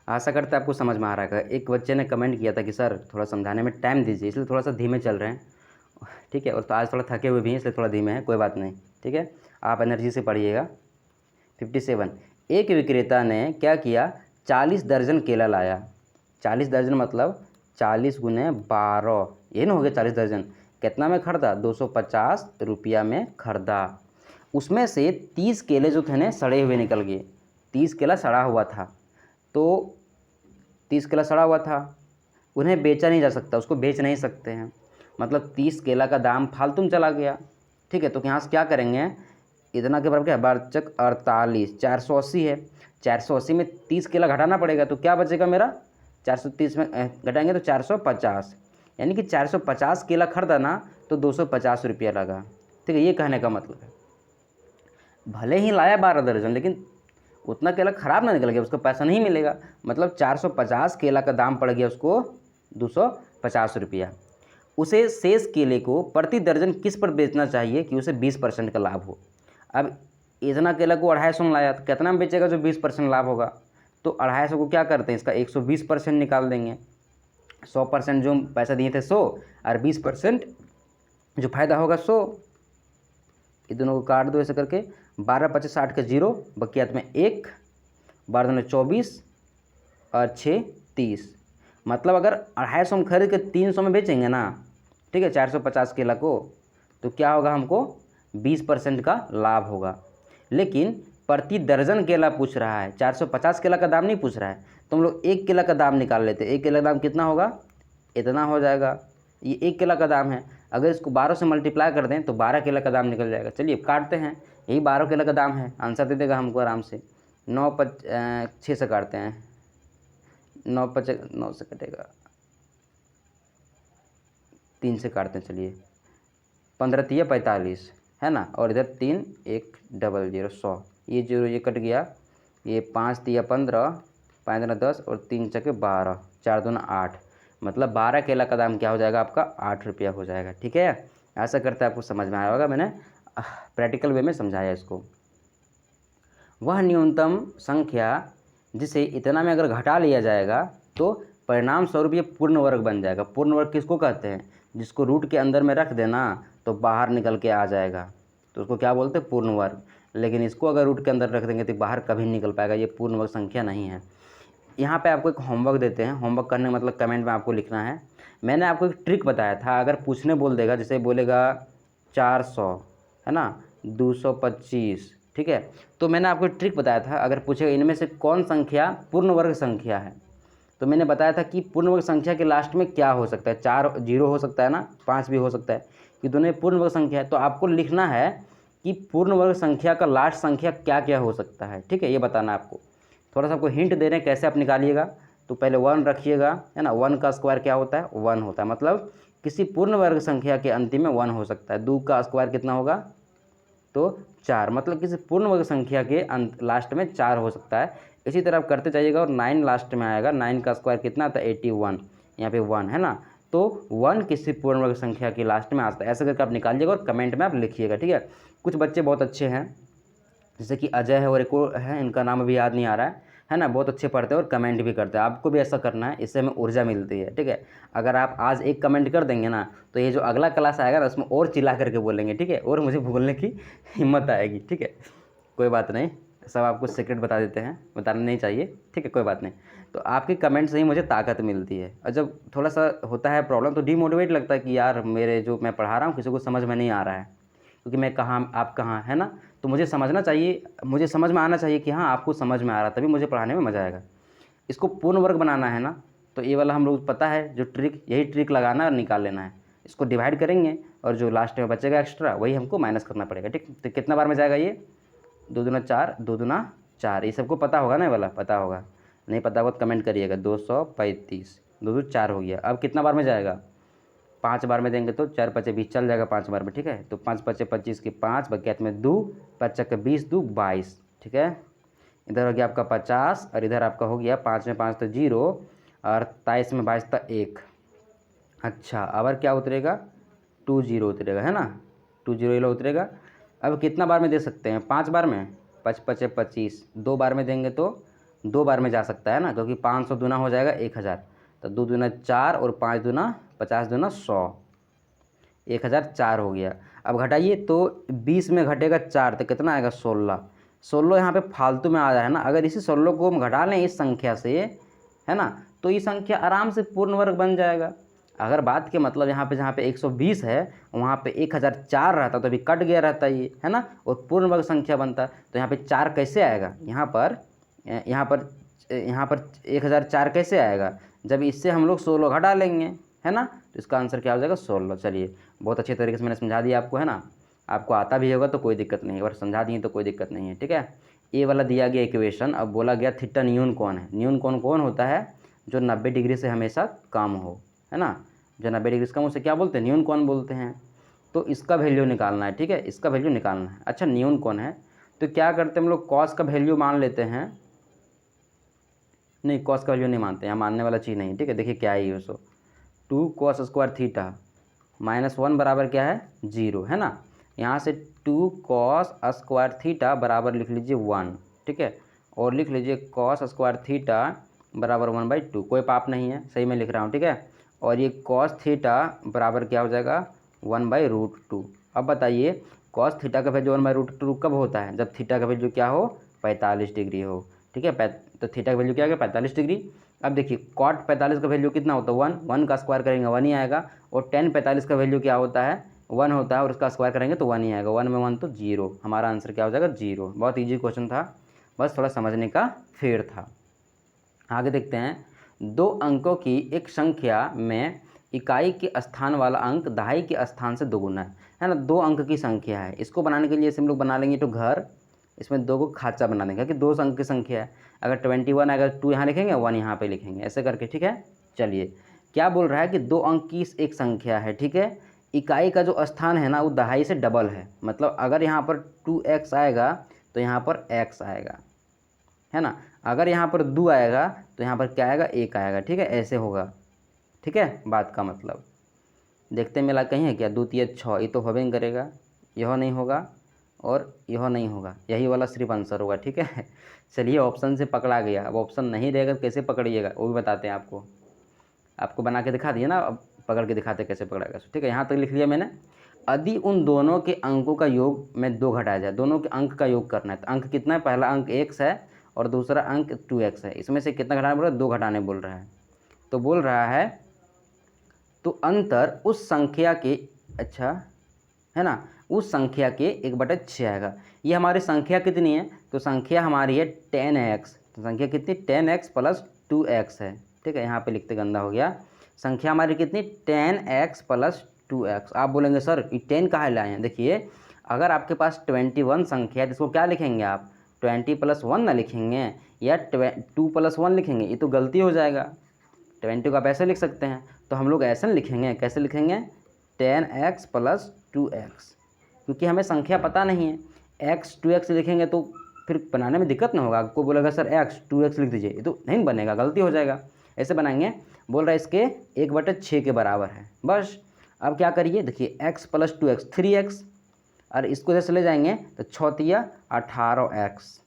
आशा करते आपको समझ में आ रहा है। एक बच्चे ने कमेंट किया था कि सर थोड़ा समझाने में टाइम दीजिए, इसलिए थोड़ा सा धीमे चल रहे हैं, ठीक है। और तो आज थोड़ा थके हुए भी हैं, इसलिए थोड़ा धीमे है, कोई बात नहीं, ठीक है। आप एनर्जी से पढ़िएगा। 57, एक विक्रेता ने क्या किया, 40 दर्जन केला लाया। 40 दर्जन मतलब 40 गुने 12, ये ना हो गया 40 दर्जन। कितना में खरीदा, 250 रुपया में खरीदा। उसमें से 30 केले जो थे ना सड़े हुए निकल गए, 30 केला सड़ा हुआ था। तो 30 केला सड़ा हुआ था, उन्हें बेचा नहीं जा सकता, उसको बेच नहीं सकते हैं, मतलब 30 केला का दाम फालतू में चला गया, ठीक है। तो यहाँ से क्या करेंगे, इतना के बराबर क्या, 12 चक 48, 480 है, 480 में 30 केला घटाना पड़ेगा, तो क्या बचेगा मेरा, 430 में घटाएंगे तो 450, यानी कि 450 केला खरीदा ना तो 250 रुपया लगा, ठीक है। ये कहने का मतलब है, भले ही लाया 12 दर्जन, लेकिन उतना केला ख़राब ना निकल गया, उसको पैसा नहीं मिलेगा, मतलब 450 केला का दाम पड़ गया उसको 250 रुपया। उसे शेष केले को प्रति दर्जन किस पर बेचना चाहिए कि उसे 20% का लाभ हो। अब इतना केला को 250 में लाया तो कितना में बेचेगा जो 20% लाभ होगा, तो 250 को क्या करते हैं, इसका 120% निकाल देंगे। 100% जो पैसा दिए थे 100, और 20% जो फायदा होगा 100, ये दोनों को काट दो ऐसे करके, 12 25 60 के 0, बकियात में 1, 12 दूनी 24 और 6 30। मतलब अगर 250 में खरीद के 300 में बेचेंगे ना, ठीक है, 450 केला को, तो क्या होगा, हमको 20% का लाभ होगा। लेकिन प्रति दर्जन केला पूछ रहा है, 450 केला का दाम नहीं पूछ रहा है। तो हम लोग 1 केला का दाम निकाल लेते हैं। 1 केला का दाम कितना होगा, इतना हो जाएगा, ये 1 केला का दाम है। अगर इसको 12 से मल्टीप्लाई कर दें तो 12 केला का दाम निकल जाएगा। चलिए काटते हैं, यही 12 केला का दाम है, आंसर दे देगा हमको आराम से। 6 से काटते हैं, 9 से कटेगा, 3 से काटते हैं, चलिए 15 3 45, है ना, और इधर 3 1 0 0 100, ये 0 ये कट गया, ये 5 3 15, 5 दूना 10 और 3 चके 12, 4 दूना 8, मतलब 12 केला का दाम क्या हो जाएगा आपका, 8 रुपया हो जाएगा, ठीक है। ऐसा करते आपको समझ में आया होगा, मैंने प्रैक्टिकल वे में समझाया इसको। वह न्यूनतम संख्या जिसे इतना में अगर घटा लिया जाएगा तो परिणाम स्वरूप ये पूर्ण वर्ग बन जाएगा। पूर्ण वर्ग किसको कहते हैं, जिसको रूट के अंदर में रख देना तो बाहर निकल के आ जाएगा, तो उसको क्या बोलते हैं, पूर्ण वर्ग। लेकिन इसको अगर रूट के अंदर रख देंगे तो बाहर कभी नहीं निकल पाएगा, ये पूर्ण वर्ग संख्या नहीं है। यहाँ पे आपको एक होमवर्क देते हैं, होमवर्क करने का मतलब कमेंट में आपको लिखना है। मैंने आपको एक ट्रिक बताया था, अगर पूछने बोल देगा, जैसे बोलेगा 400, है ना, 225, ठीक है, तो मैंने आपको ट्रिक बताया था, अगर पूछेगा इनमें से कौन संख्या पूर्ण वर्ग संख्या है, तो मैंने बताया था कि पूर्ण वर्ग संख्या के लास्ट में क्या हो सकता है, 4 जीरो हो सकता है ना, 5 भी हो सकता है, कि दोनों पूर्ण वर्ग संख्या है। तो आपको लिखना है कि पूर्ण वर्ग संख्या का लास्ट संख्या क्या क्या हो सकता है, ठीक है, ये बताना है आपको। थोड़ा सा आपको हिंट दे रहे हैं कैसे आप निकालिएगा। तो पहले 1 रखिएगा, है ना, 1 का स्क्वायर क्या होता है, 1 होता है, मतलब किसी पूर्ण वर्ग संख्या के अंतिम में 1 हो सकता है। 2 का स्क्वायर कितना होगा, तो 4, मतलब किसी पूर्ण वर्ग संख्या के अंत लास्ट में 4 हो सकता है। इसी तरह आप करते जाइएगा और 9 लास्ट में आएगा। 9 का स्क्वायर कितना था, 81, यहाँ पे 1 है ना, तो 1 किसी पूर्ण वर्ग संख्या के लास्ट में आता है। ऐसा करके आप निकालिएगा और कमेंट में आप लिखिएगा, ठीक है। कुछ बच्चे बहुत अच्छे हैं, जैसे कि अजय है और एक और है, इनका नाम अभी याद नहीं आ रहा है ना, बहुत अच्छे पढ़ते हैं और कमेंट भी करते हैं। आपको भी ऐसा करना है, इससे हमें ऊर्जा मिलती है, ठीक है। अगर आप आज एक कमेंट कर देंगे ना, तो ये जो अगला क्लास आएगा ना, उसमें और चिल्ला करके बोलेंगे, ठीक है, और मुझे बोलने की हिम्मत आएगी, ठीक है। कोई बात नहीं, सब आपको सीक्रेट बता देते हैं, बताना नहीं चाहिए, ठीक है, कोई बात नहीं। तो आपके कमेंट से ही मुझे ताकत मिलती है, और जब थोड़ा सा होता है प्रॉब्लम तो डीमोटिवेट लगता है कि यार मेरे जो मैं पढ़ा रहा हूँ किसी को समझ में नहीं आ रहा है, क्योंकि मैं कहाँ आप कहाँ, है ना। तो मुझे समझना चाहिए, मुझे समझ में आना चाहिए कि हाँ आपको समझ में आ रहा, तभी मुझे पढ़ाने में मज़ा आएगा। इसको पूर्ण वर्ग बनाना है ना, तो ये वाला हम लोग पता है जो ट्रिक, यही ट्रिक लगाना और निकाल लेना है। इसको डिवाइड करेंगे और जो लास्ट में बचेगा एक्स्ट्रा वही हमको माइनस करना पड़ेगा, ठीक। तो कितना बार में जाएगा ये, 2 दूना 4, 2 दूना 4, ये सबको पता होगा ना, ये वाला पता होगा, नहीं पता होगा तो कमेंट करिएगा। 235, 2 2 4 हो गया। अब कितना बार में जाएगा, 5 बार में देंगे तो 4 पचे 20 चल जाएगा 5 बार में, ठीक है। तो 5 पचे 25 की 5, बकियात में 2, 5 के 20, 2 22, ठीक है। इधर हो गया आपका 50 और इधर आपका हो गया 5 में 5 तो 0 और 23 में 22 तो 1। अच्छा, अब क्या उतरेगा, 2 0 उतरेगा, है ना, 2 0 ये उतरेगा। अब कितना बार में दे सकते हैं, 5 बार में, 5 पचे 25, 2 बार में देंगे तो 2 बार में जा सकता है ना, क्योंकि 500 दूना हो जाएगा 1000, तो 2 दूना 4 और 5 दूना 50 दूना 100, 1004 हो गया। अब घटाइए तो 20 में घटेगा 4 तो कितना आएगा, 16। 16 यहाँ पे फालतू में आ रहा है ना, अगर इसी 16 को हम घटा लें इस संख्या से, है ना, तो ये संख्या आराम से पूर्ण वर्ग बन जाएगा। अगर बात के मतलब यहाँ पे जहाँ पे 120 है वहाँ पे 1004 रहता तो अभी कट गया रहता ये, है ना, और पूर्ण वर्ग संख्या बनता। तो यहाँ पे 4 कैसे आएगा, यहाँ पर 1004 कैसे आएगा, जब इससे हम लोग 16 घटा लेंगे, है ना, तो इसका आंसर क्या हो जाएगा, 16। चलिए, बहुत अच्छे तरीके से मैंने समझा दिया आपको, है ना, आपको आता भी होगा तो कोई दिक्कत नहीं है, और समझा दिए तो कोई दिक्कत नहीं है, ठीक है। ये वाला दिया गया इक्वेशन, अब बोला गया थीटा न्यून कौन है। न्यून कौन कौन होता है, जो 90 डिग्री से हमेशा कम हो, है ना, जो 90 डिग्री से कम उसे क्या बोलते हैं, न्यून कौन बोलते हैं। तो इसका वैल्यू निकालना है, ठीक है, इसका वैल्यू निकालना है। अच्छा, न्यून कौन है, तो क्या करते हैं हम लोग, कॉस का वैल्यू मान लेते हैं, नहीं कॉस का वैल्यू नहीं मानते, यहाँ मानने वाला चीज़ नहीं, ठीक है। देखिए क्या है ये, सो 2 cos स्क्वायर थीटा -1 बराबर क्या है, 0, है ना। यहाँ से 2 cos स्क्वायर थीटा बराबर लिख लीजिए 1, ठीक है, और लिख लीजिए cos स्क्वायर थीटा बराबर 1/2, कोई पाप नहीं है, सही में लिख रहा हूँ, ठीक है। और ये cos थीटा बराबर क्या हो जाएगा, 1/√2। अब बताइए cos थीटा का वैल्यू 1/√2 कब होता है, जब थीटा का वैल्यू क्या हो, 45 डिग्री हो, ठीक है। तो थीटा का वैल्यू क्या है, 45 डिग्री। अब देखिए कॉट 45 का वैल्यू कितना होता है, 1, 1 का स्क्वायर करेंगे 1 ही आएगा, और tan 45 का वैल्यू क्या होता है, 1 होता है, और उसका स्क्वायर करेंगे तो 1 ही आएगा, 1 में 1 तो 0, हमारा आंसर क्या हो जाएगा, 0। बहुत ईजी क्वेश्चन था, बस थोड़ा समझने का फेर था। आगे देखते हैं, 2 अंकों की एक संख्या में इकाई के स्थान वाला अंक दहाई के स्थान से दोगुना है ना। 2 अंक की संख्या है, इसको बनाने के लिए हम लोग बना लेंगे तो घर, इसमें 2 को खाचा बना देंगे कि 2 अंक की संख्या है। अगर 21 आएगा 2 यहाँ लिखेंगे, 1 यहाँ पे लिखेंगे, ऐसे करके, ठीक है। चलिए, क्या बोल रहा है कि 2 अंक की एक संख्या है, ठीक है, इकाई का जो स्थान है ना वो दहाई से डबल है, मतलब अगर यहाँ पर 2x आएगा तो यहाँ पर x आएगा, है ना। अगर यहाँ पर 2 आएगा तो यहाँ पर क्या आएगा, 1 आएगा, ठीक है, ऐसे होगा, ठीक है। बात का मतलब देखते मिला कहीं है क्या, 2 3 6, ये तो होबे नहीं करेगा, यह नहीं होगा और यह नहीं होगा, यही वाला सिर्फ आंसर होगा, ठीक है। चलिए, ऑप्शन से पकड़ा गया, अब ऑप्शन नहीं रहेगा तो कैसे पकड़िएगा वो भी बताते हैं आपको बना के दिखा दिए ना, अब पकड़ के दिखाते कैसे पकड़ेगा, ठीक है। यहाँ तक लिख लिया मैंने। यदि उन दोनों के अंकों का योग में 2 घटाया जाए, दोनों के अंक का योग करना है, तो अंक कितना है, पहला अंक x है और दूसरा अंक 2x है, इसमें से कितना घटाने बोल रहा है, 2 घटाने बोल रहा है। तो बोल रहा है तो अंतर उस संख्या के, अच्छा, है ना, उस संख्या के 1/6 आएगा। ये हमारी संख्या कितनी है, तो संख्या हमारी है 10x, तो संख्या कितनी, 10x + 2x है, ठीक है, यहाँ पे लिखते गंदा हो गया। संख्या हमारी कितनी 10x + 2x। आप बोलेंगे सर 10 कहाँ लाए हैं? देखिए अगर आपके पास 21 संख्या है तो इसको क्या लिखेंगे आप? 20 + 1 ना लिखेंगे या 2 + 1 लिखेंगे? ये तो गलती हो जाएगा। 20 को आप ऐसे लिख सकते हैं, तो हम लोग ऐसे लिखेंगे। कैसे लिखेंगे? 10x + 2x, क्योंकि हमें संख्या पता नहीं है। x 2x लिखेंगे तो फिर बनाने में दिक्कत ना होगा। आपको बोलेगा सर x 2x लिख दीजिए, ये तो नहीं बनेगा, गलती हो जाएगा। ऐसे बनाएंगे। बोल रहा है इसके 1/6 के बराबर है, बस। अब क्या करिए, देखिए x + 2x 3x, और इसको जैसे ले जाएंगे तो 6 × 18x,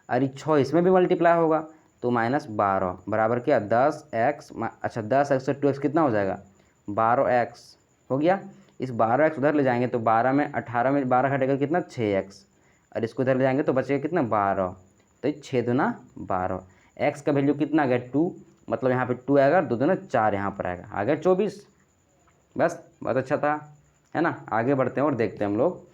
और ये 6 इसमें भी मल्टीप्लाई होगा तो -12 बराबर क्या 10x। अच्छा 10x से 2x कितना हो जाएगा? 12x हो गया। इस 12x उधर ले जाएंगे तो 12 में 18 में 12 घटेगा कितना? 6x, और इसको इधर ले जाएंगे तो बचेगा कितना? 12। तो 6 दूना 12। x का वैल्यू कितना आ गया? 2, मतलब यहाँ पे 2 आएगा, 2 दूना 4 यहाँ पर आएगा, आ गया 24। बस, बहुत अच्छा था, है ना। आगे बढ़ते हैं और देखते हैं हम लोग।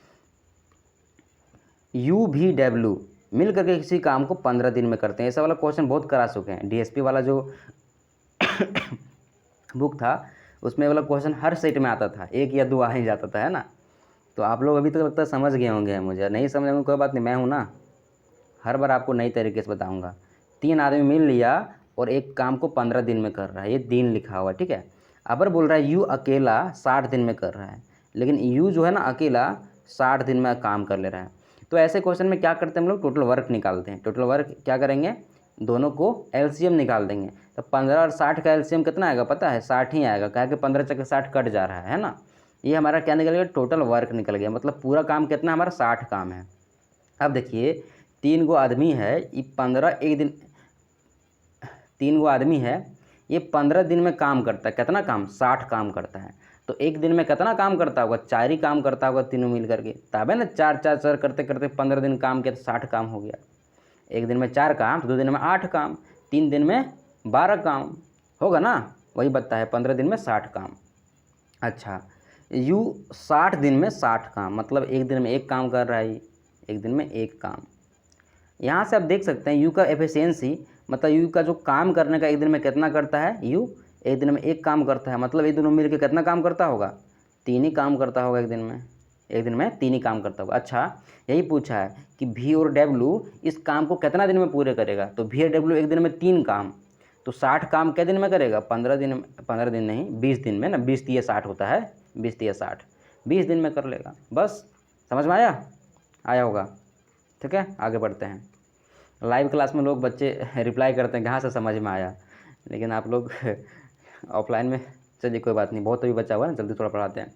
UVW मिल करके किसी काम को 15 दिन में करते हैं। ऐसा वाला क्वेश्चन बहुत करा चुके हैं। DSP वाला जो बुक था उसमें वाला क्वेश्चन हर सेट में आता था, 1 या 2 आ ही जाता था, है ना। तो आप लोग अभी तक लगता है समझ गए होंगे। मुझे नहीं समझ में कोई बात नहीं, मैं हूँ ना, हर बार आपको नई तरीके से बताऊँगा। 3 आदमी मिल लिया और एक काम को 15 दिन में कर रहा है, ये दिन लिखा हुआ, ठीक है। अबर बोल रहा है यू अकेला 60 दिन में कर रहा है, लेकिन यू जो है ना अकेला 60 दिन में काम कर ले रहा है। तो ऐसे क्वेश्चन में क्या करते हैं हम लोग? टोटल वर्क निकालते हैं। टोटल वर्क क्या करेंगे? दोनों को एलसीएम निकाल देंगे। तो 15 और 60 का एलसीएम कितना आएगा पता है? 60 ही आएगा, क्या कि 15 चक्के 60 कट जा रहा है ना। ये हमारा क्या निकल गया? टोटल वर्क निकल गया, मतलब पूरा काम कितना हमारा? 60 काम है। अब देखिए 3 गो आदमी है, ये 15 एक दिन 3 गो आदमी है, ये 15 दिन में काम करता है। कितना काम? 60 काम करता है। तो एक दिन में कितना काम करता होगा? 4 ही काम करता होगा तीनों मिल करके, तब है ना। 4 करते करते 15 दिन काम किया तो 60 काम हो गया। एक दिन में 4 काम तो 2 दिन में 8 काम, 3 दिन में 12 काम होगा ना। वही बताता है 15 दिन में 60 काम। अच्छा, यू 60 दिन में 60 काम, मतलब एक दिन में एक काम कर रहा है, एक दिन में एक काम। यहाँ से आप देख सकते हैं यू का एफिशिएंसी, मतलब यू का जो काम करने का एक दिन में कितना करता है? यू एक दिन में एक काम करता है, मतलब ये दोनों मिलकर कितना काम करता होगा? 3 ही काम करता होगा एक दिन में। एक दिन में 3 ही काम करता होगा। अच्छा, यही पूछा है कि वी और डब्ल्यू इस काम को कितना दिन में पूरे करेगा? तो वी और डब्ल्यू एक दिन में 3 काम, तो 60 काम कितने दिन में करेगा? 15 दिन, 15 दिन नहीं 20 दिन में ना। 20 × 60 होता है, 20 × 60 20 दिन में कर लेगा। बस, समझ में आया होगा। ठीक है, आगे बढ़ते हैं। लाइव क्लास में लोग बच्चे रिप्लाई करते हैं कहाँ से समझ में आया, लेकिन आप लोग ऑफलाइन में, चलिए कोई बात नहीं, बहुत अभी बचा हुआ है ना, जल्दी थोड़ा पढ़ाते हैं।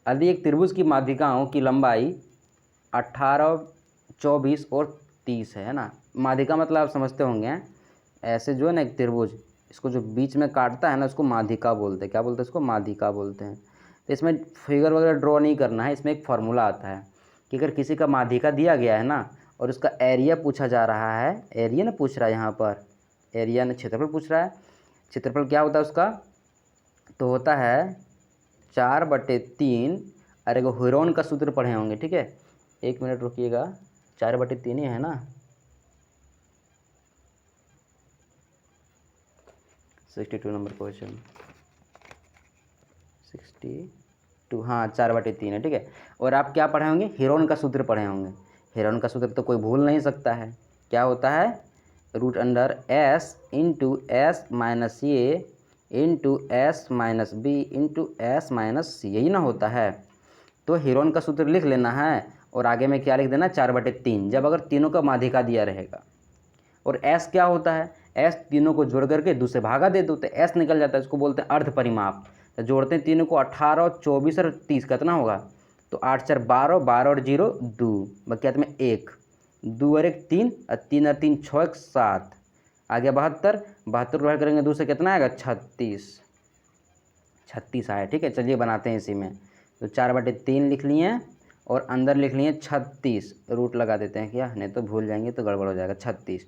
यदि एक त्रिभुज की माध्यिकाओं की लंबाई 18, 24 और 30 है ना। माध्यिका मतलब आप समझते होंगे, ऐसे जो है ना एक त्रिभुज, इसको जो बीच में काटता है ना उसको माध्यिका बोलते हैं। क्या बोलते हैं इसको? माध्यिका बोलते हैं। तो इसमें फिगर वगैरह ड्रॉ नहीं करना है, इसमें एक फार्मूला आता है कि अगर किसी का माध्यिका दिया गया है ना और उसका एरिया पूछा जा रहा है, एरिया ना पूछ रहा है यहाँ पर, एरिया ने क्षेत्रफल पूछ रहा है। क्षेत्रफल क्या होता है उसका? तो होता है 4/3। अरे वो हेरोन का सूत्र पढ़े होंगे, ठीक है, 1 मिनट रुकिएगा। 4/3 ही है ना, 62 नंबर क्वेश्चन, 62, हाँ 4/3 है, ठीक है। और आप क्या पढ़े होंगे? हेरोन का सूत्र पढ़े होंगे। हेरोन का सूत्र तो कोई भूल नहीं सकता है। क्या होता है? √S × S - A × S - B × S - C, यही ना होता है। तो हेरोन का सूत्र लिख लेना है और आगे में क्या लिख देना? 4/3, जब अगर तीनों का माध्यिका दिया रहेगा। और S क्या होता है? S तीनों को जोड़ करके 2 से भागा दे दो तो S निकल जाता है, इसको बोलते हैं अर्ध परिमाप। तो जोड़ते हैं तीनों को, 18, 24 और 30 कितना होगा? तो 8 × 4 12, 12 और 0 2, बकियात में 1, 2 और 1 3, और 3 और 3 6 1 7, आ गया 72। 72 डिवाइड करेंगे 2 से कितना आएगा? 36 आया, ठीक है। चलिए बनाते हैं इसी में। तो 4/3 लिख लिए और अंदर लिख लिए 36, रूट लगा देते हैं क्या, नहीं तो भूल जाएंगे तो गड़बड़ हो जाएगा। 36,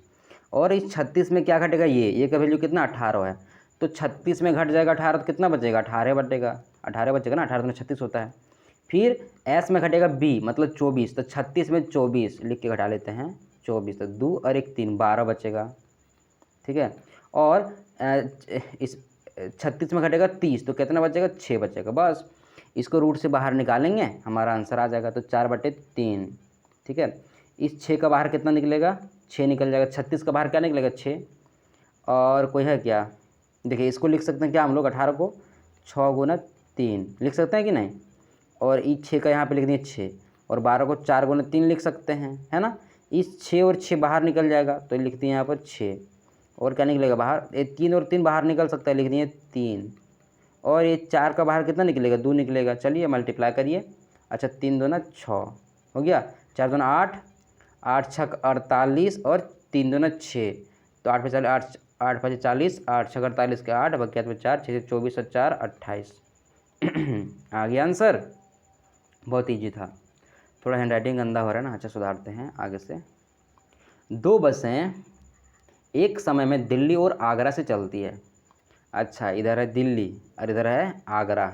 और इस 36 में क्या घटेगा? ये का वैल्यू कितना? 18 है। तो 36 में घट जाएगा 18 तो कितना बचेगा? 18 बचेगा, 18 बचेगा ना, 18 में 36 होता है। फिर S में घटेगा B मतलब 24, तो 36 में 24 लिख के घटा लेते हैं 24, तो 2 और 1 3, 12 बचेगा, ठीक है। और इस 36 में घटेगा 30, तो कितना बचेगा, 6 बचेगा। बस इसको रूट से बाहर निकालेंगे, हमारा आंसर आ जाएगा। तो 4/3, ठीक है। इस 6 का बाहर कितना निकलेगा, 6 निकल जाएगा। 36 का बाहर क्या निकलेगा, 6। और कोई है क्या, देखिए इसको लिख सकते हैं क्या हम लोग, 18 को 6 गुना 3 लिख सकते हैं कि नहीं। और इस 6 का यहाँ पे लिख दिए 6, और 12 को 4 गुना 3 लिख सकते हैं, है ना। इस 6 और 6 बाहर निकल जाएगा, तो लिख दिए यहाँ पर 6। और क्या निकलेगा बाहर, ये 3 और 3 बाहर निकल सकता है, लिख दिए 3। और ये 4 का बाहर कितना निकलेगा, 2 निकलेगा। चलिए मल्टीप्लाई करिए। अच्छा 3 दूना 6 हो गया, 4 दूना 8, 8 छक 48 और 3 दूना 6, तो 8 पे 40, 8 5 40, 8 छक 48 के 8, बाकी 4, 6 से 24 और 4 28। आ गया आंसर। बहुत ईजी था, थोड़ा हैंड राइटिंग गंदा हो रहा है ना। अच्छा सुधारते हैं आगे से। 2 बसें एक समय में दिल्ली और आगरा से चलती है। अच्छा इधर है दिल्ली और इधर है आगरा,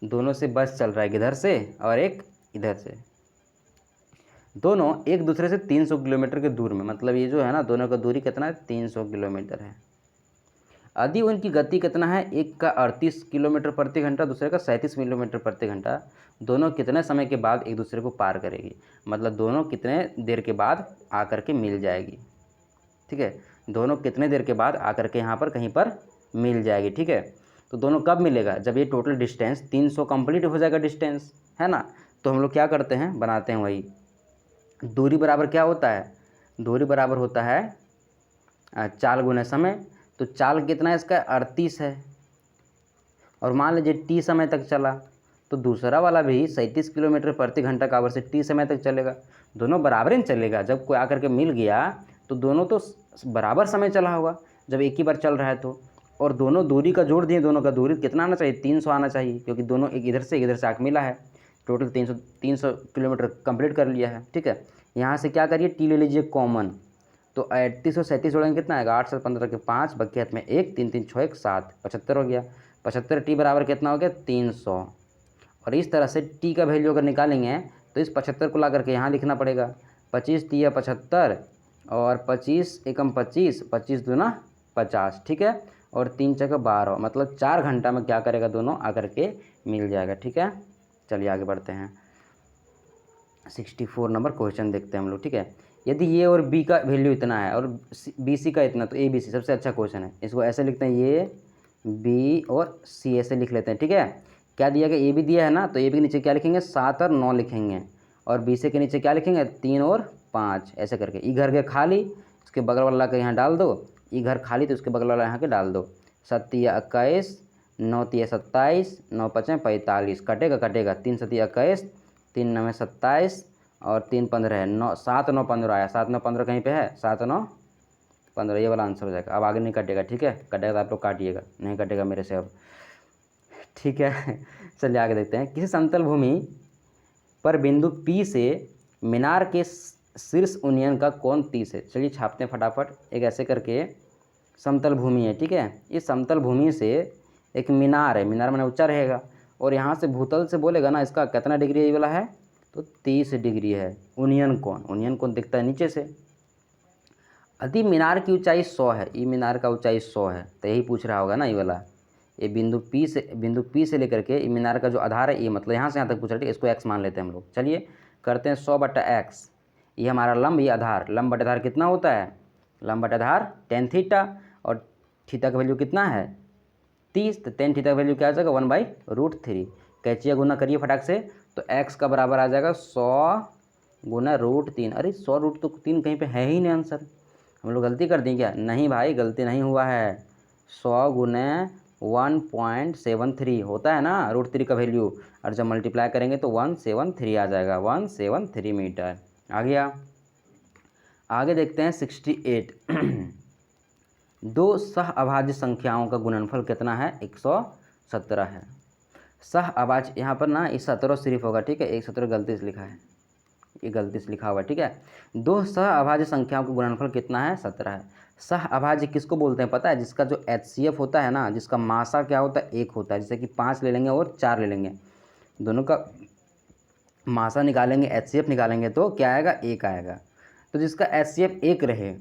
दोनों से बस चल रहा है, इधर से और एक इधर से। दोनों एक दूसरे से 300 किलोमीटर के दूर में, मतलब ये जो है ना, दोनों का दूरी कितना है, 300 किलोमीटर है। यदि उनकी गति कितना है, एक का 38 किलोमीटर प्रति घंटा, दूसरे का 37 किलोमीटर प्रति घंटा, दोनों कितने समय के बाद एक दूसरे को पार करेगी, मतलब दोनों कितने देर के बाद आकर के मिल जाएगी। ठीक है, दोनों कितने देर के बाद आकर के यहाँ पर कहीं पर मिल जाएगी। ठीक है, तो दोनों कब मिलेगा, जब ये टोटल डिस्टेंस 300 कंप्लीट हो जाएगा डिस्टेंस, है ना। तो हम लोग क्या करते हैं, बनाते हैं वही, दूरी बराबर क्या होता है, दूरी बराबर होता है चाल गुना समय। तो चाल कितना है इसका, 38 है। और मान लीजिए टी समय तक चला, तो दूसरा वाला भी 37 किलोमीटर प्रति घंटा का आवर से टी समय तक चलेगा। दोनों बराबर ही चलेगा। जब कोई आकर के मिल गया तो दोनों तो बराबर समय चला होगा, जब एक ही बार चल रहा है तो। और दोनों दूरी का जोड़ दिए, दोनों का दूरी कितना आना चाहिए, 300 आना चाहिए, क्योंकि दोनों एक इधर से आके मिला है। टोटल 300 किलोमीटर कंप्लीट कर लिया है। ठीक है, यहाँ से क्या करिए, टी ले लीजिए कॉमन, तो 38 और 37 जोड़ेंगे कितना आएगा, 8 7 15 के 5, बाकी हाथ में 1, 3 3 6 1 7, 75 हो गया। 75 टी बराबर कितना हो गया, 300। और इस तरह से टी का वैल्यू अगर निकालेंगे तो इस 75 को ला करके यहाँ लिखना पड़ेगा, 25 × 75 और 25 एकम 25, 25 दूना 50। ठीक है, और 3 × 12, मतलब 4 घंटा में क्या करेगा, दोनों आकर के मिल जाएगा। ठीक है, चलिए आगे बढ़ते हैं। 64 नंबर क्वेश्चन देखते हैं हम लोग। ठीक है, यदि ये और बी का वैल्यू इतना है और बी सी का इतना, तो ए बी सी सबसे अच्छा क्वेश्चन है। इसको ऐसे लिखते हैं, ये बी और सी ऐसे लिख लेते हैं। ठीक है, क्या दिया गया, ए बी दिया है ना, तो ए बी के नीचे क्या लिखेंगे, 7 और 9 लिखेंगे, और बी सी के नीचे क्या लिखेंगे, 3 और 5 ऐसे करके। ई घर के खाली, उसके बगल वाला के यहाँ डाल दो, ई घर खाली तो उसके बगल वाला यहाँ के डाल दो। 7 × 21, 9 × 27, 9 × 5 = 45, कटेगा 3 × 7 = 21, 3 × 9 = 27 और 3 × 15 है 9, 7 × 9 = 15 आया, 7 × 9 = 15 कहीं पे है, 7 × 9 = 15, ये वाला आंसर हो जाएगा। अब आगे नहीं कटेगा, ठीक है, कटेगा तो आप लोग काटिएगा, नहीं कटेगा मेरे से अब। ठीक है, चलिए आगे देखते हैं। किसी समतल भूमि पर बिंदु P से मीनार के शीर्ष उन्नयन का कोण 30 है। चलिए छापते हैं फटाफट। एक ऐसे करके समतल भूमि है, ठीक है, इस समतल भूमि से एक मीनार है, मीनार मैंने ऊंचा रहेगा, और यहाँ से भूतल से बोलेगा ना, इसका कितना डिग्री ये वाला है, तो 30 डिग्री है। उन्नयन कोण दिखता है नीचे से। यदि मीनार की ऊंचाई 100 है, ये मीनार का ऊंचाई 100 है, तो यही पूछ रहा होगा ना ये वाला। ये बिंदु P से लेकर के मीनार का जो आधार है, ये मतलब यहाँ से यहाँ तक पूछ रहा है, इसको x मान लेते हैं हम लोग। चलिए करते हैं 100/x, ये हमारा लंब, ये आधार। लंब बटा आधार कितना होता है, लंब बटा आधार tan थीटा, और थीटा का वैल्यू कितना है 30, तो tan थीटा का वैल्यू क्या आ जाएगा 1/√3। कैचिया गुना करिए फटाक से, तो x का बराबर आ जाएगा 100 गुना √3। अरे 100√3 कहीं पे है ही नहीं आंसर, हम लोग गलती कर दें क्या, नहीं भाई गलती नहीं हुआ है। 100 गुना 1.73 होता है ना √3 का वैल्यू, और जब मल्टीप्लाई करेंगे तो 173 आ जाएगा, 173 मीटर आ गया। आगे देखते हैं 68। दो सहअभाज्य संख्याओं का गुणनफल कितना है, 117 है। सहअभाज्य यहाँ पर ना इस 17 सिर्फ होगा, ठीक है, 117 गलती से लिखा है, ये गलती से लिखा हुआ है, ठीक है। दो सहअभाज्य संख्याओं का गुणनफल कितना है, 17 है। सहअभाज्य किसको बोलते हैं पता है, जिसका जो HCF होता है ना, जिसका मासा क्या होता है, 1 होता है। जैसे कि 5 ले लेंगे और 4 ले लेंगे, दोनों का मासा निकालेंगे, HCF निकालेंगे, तो क्या आएगा, 1 आएगा। तो जिसका HCF 1 रहे,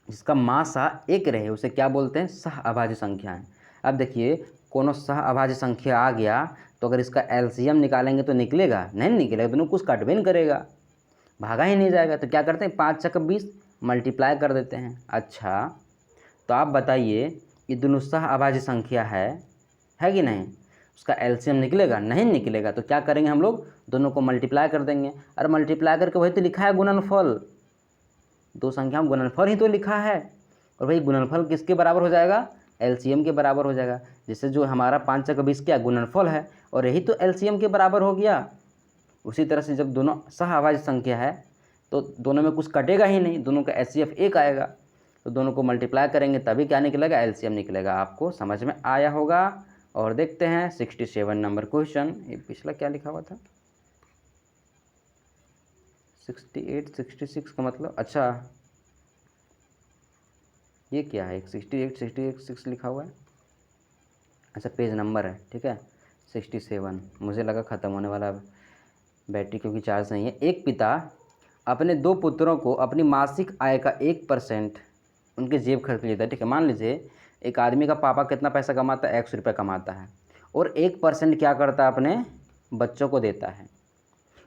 जिसका मासा एक रहे उसे क्या बोलते हैं, सह अभाज्य संख्याएं। अब देखिए कोनो सह अभाज्य संख्या आ गया तो अगर इसका एलसीएम निकालेंगे तो निकलेगा, नहीं निकलेगा, दोनों कुछ कट भी नहीं करेगा, भागा ही नहीं जाएगा। तो क्या करते हैं, 5 चक 20 मल्टीप्लाई कर देते हैं। अच्छा तो आप बताइए ये दोनों सह अभाज्य संख्या है कि नहीं, उसका एलसीएम निकलेगा, नहीं निकलेगा। तो क्या करेंगे हम लोग, दोनों को मल्टीप्लाई कर देंगे। और मल्टीप्लाई करके वही तो लिखा है गुणनफल, दो संख्या में गुणनफल ही तो लिखा है। और भाई गुणनफल किसके बराबर हो जाएगा, एलसीएम के बराबर हो जाएगा। जिससे जो हमारा 5 चक 20 क्या गुणनफल है और यही तो एलसीएम के बराबर हो गया। उसी तरह से जब दोनों सह अभाज्य संख्या है तो दोनों में कुछ कटेगा ही नहीं, दोनों का एचसीएफ एक आएगा। तो दोनों को मल्टीप्लाई करेंगे तभी क्या निकलेगा, एलसीएम निकलेगा। आपको समझ में आया होगा। और देखते हैं 67 नंबर क्वेश्चन। ये पिछला क्या लिखा हुआ था, 68 66 का मतलब, अच्छा ये क्या है, 68 66 लिखा हुआ है, अच्छा पेज नंबर है, ठीक है 67। मुझे लगा ख़त्म होने वाला बैटरी क्योंकि चार्ज नहीं है। एक पिता अपने 2 पुत्रों को अपनी मासिक आय का 1% उनके जेब खर्च लेता है, ठीक है। मान लीजिए एक आदमी का पापा कितना पैसा कमाता है, 100 रुपये कमाता है, और 1% क्या करता है, अपने बच्चों को देता है।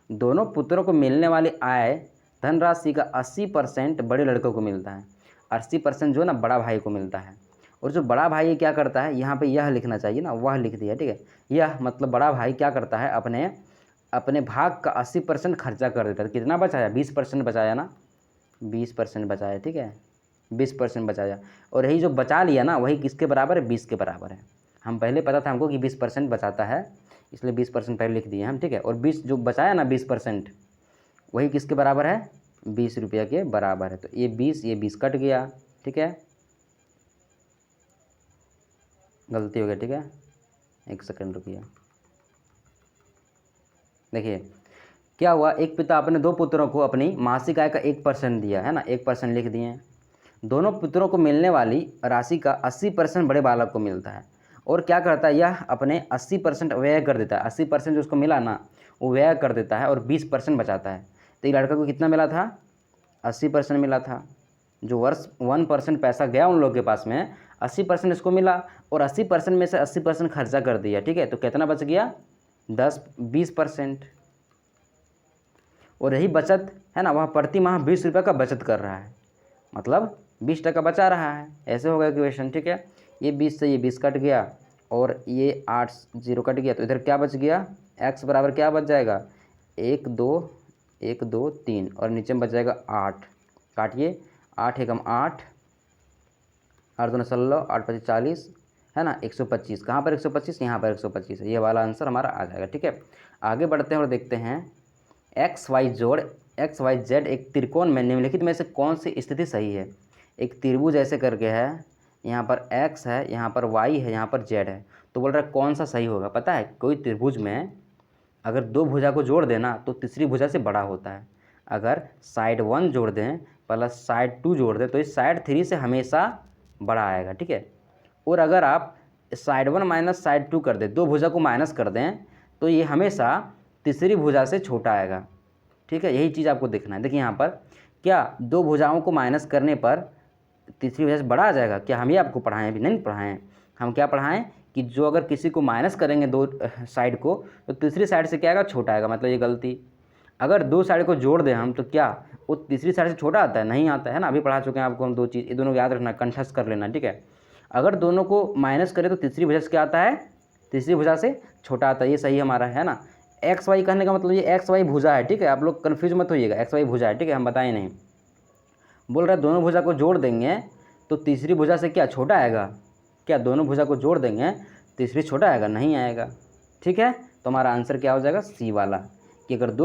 दोनों पुत्रों को मिलने वाली आय धनराशि का 80% बड़े लड़कों को मिलता है, 80% जो ना बड़ा भाई को मिलता है। और जो बड़ा भाई क्या करता है, यहाँ पे यह लिखना चाहिए ना, वह लिख दिया, ठीक है। यह मतलब बड़ा भाई क्या करता है, अपने भाग का 80% खर्चा कर देता है। कितना बचाया, 20% बचाया ना, 20% बचाया, ठीक है 20% बचाया। और यही जो बचा लिया ना वही किसके बराबर है, 20 के बराबर है। हम पहले पता था हमको कि 20% बचाता है, इसलिए 20% पहले लिख दिए हम, ठीक है। और 20 जो बचाया ना 20% वही किसके बराबर है, 20 रुपया के बराबर है। तो ये 20 कट गया, ठीक है, गलती हो गया, ठीक है 1 सेकंड रुकिए। देखिए क्या हुआ, एक पिता अपने 2 पुत्रों को अपनी मासिक आय का 1% दिया है ना, 1% लिख दिए। दोनों पुत्रों को मिलने वाली राशि का 80% बड़े बालक को मिलता है। और क्या करता है, यह अपने 80% व्यय कर देता है, 80% जो उसको मिला ना वो व्यय कर देता है और 20% बचाता है। तो ये लड़का को कितना मिला था, 80% मिला था। जो वर्ष 1% पैसा गया उन लोगों के पास में, 80% इसको मिला और 80% में से 80% खर्चा कर दिया, ठीक है। तो कितना बच गया, 20%। और यही बचत है ना, वह प्रति माह 20 रुपये का बचत कर रहा है, मतलब 20% बचा रहा है। ऐसे होगा इक्वेशन, ठीक है। ये 20 से ये 20 कट गया और ये 8 0 कट गया, तो इधर क्या बच गया, x बराबर क्या बच जाएगा, 1 2 3 और नीचे में बच जाएगा 8। काटिए, 8 एकम 8, 8 दूनी 16, 8 25 40 है ना, 125। कहाँ पर 125, यहाँ पर 125 है। ये वाला आंसर हमारा आ जाएगा, ठीक है। आगे बढ़ते हैं और देखते हैं XYZ एक त्रिकोण में निम्नलिखित में से कौन सी स्थिति सही है। एक त्रिभुज ऐसे करके है, यहाँ पर x है, यहाँ पर y है, यहाँ पर z है। तो बोल रहा है कौन सा सही होगा। पता है कोई त्रिभुज में अगर 2 भुजा को जोड़ देना तो तीसरी भुजा से बड़ा होता है। अगर साइड 1 जोड़ दें प्लस साइड 2 जोड़ दें तो इस साइड 3 से हमेशा बड़ा आएगा, ठीक है। और अगर आप साइड 1 माइनस साइड 2 कर दें, 2 भुजा को माइनस कर दें तो ये हमेशा तीसरी भुजा से छोटा आएगा, ठीक है। यही चीज़ आपको देखना है। देखिए यहाँ पर क्या 2 भुजाओं को माइनस करने पर तीसरी भुजा से बड़ा आ जाएगा, क्या हम ये आपको पढ़ाएं, अभी नहीं पढ़ाएं। हम क्या पढ़ाएं कि जो अगर किसी को माइनस करेंगे 2 साइड को तो तीसरी साइड से क्या आएगा, छोटा आएगा, मतलब ये गलती। अगर 2 साइड को जोड़ दें हम तो क्या वो तीसरी साइड से छोटा आता है, नहीं आता है ना। अभी पढ़ा चुके हैं आपको हम 2 चीज़, ये दोनों याद रखना, कंठस्थ कर लेना, ठीक है। अगर दोनों को माइनस करें तो तीसरी भुजा से क्या आता है, तीसरी भुजा से छोटा आता है। ये सही हमारा है ना। XY कहने का मतलब ये XY भुजा है, ठीक है। आप लोग कन्फ्यूज मत होइएगा, XY भुजा है, ठीक है, हम बताएं नहीं। बोल रहे दोनों भुजा को जोड़ देंगे तो तीसरी भुजा से क्या छोटा आएगा, क्या दोनों भुजा को जोड़ देंगे तीसरी छोटा आएगा, नहीं आएगा, ठीक है। तो हमारा आंसर क्या हो जाएगा, सी वाला, कि अगर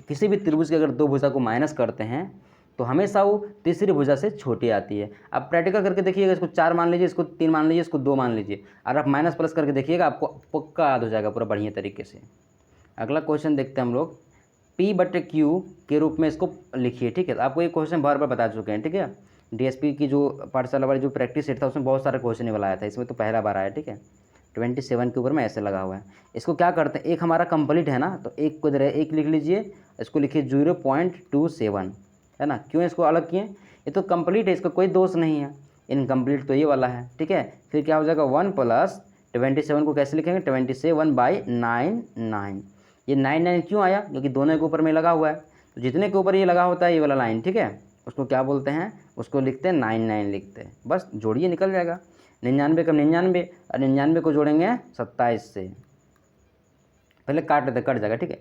किसी भी त्रिभुज की अगर 2 भुजा को माइनस करते हैं तो हमेशा वो तीसरी भुजा से छोटी आती है। आप प्रैक्टिकल करके देखिएगा, इसको 4 मान लीजिए, इसको 3 मान लीजिए, इसको 2 मान लीजिए, और आप माइनस प्लस करके देखिएगा, आपको पक्का याद हो जाएगा पूरा बढ़िया तरीके से। अगला क्वेश्चन देखते हैं हम लोग, P/Q के रूप में इसको लिखिए, ठीक है। आपको ये क्वेश्चन बार बार बता चुके हैं, ठीक है। DSP की जो पाठशाला वाली जो प्रैक्टिस सेट था उसमें बहुत सारे क्वेश्चन वाला आया था, इसमें तो पहला बार आया, ठीक है। 27 के ऊपर में ऐसे लगा हुआ है। इसको क्या करते हैं, एक हमारा कंप्लीट है ना, तो एक को इधर एक लिख लीजिए, इसको लिखिए 0.27 है ना। क्यों इसको अलग किए, ये तो कंप्लीट है, इसका कोई दोष नहीं है। इनकम्प्लीट तो ये वाला है, ठीक है। फिर क्या हो जाएगा 1 + 27 को कैसे लिखेंगे 27/9। ये 9 क्यों आया, क्योंकि दोनों के ऊपर में लगा हुआ है, तो जितने के ऊपर ये लगा होता है ये वाला लाइन, ठीक है, उसको क्या बोलते हैं, उसको लिखते हैं 99 लिखते हैं। बस जोड़िए निकल जाएगा। 99 का 99 और 99 को जोड़ेंगे 27 से, पहले काट लेते कट जाएगा, ठीक है।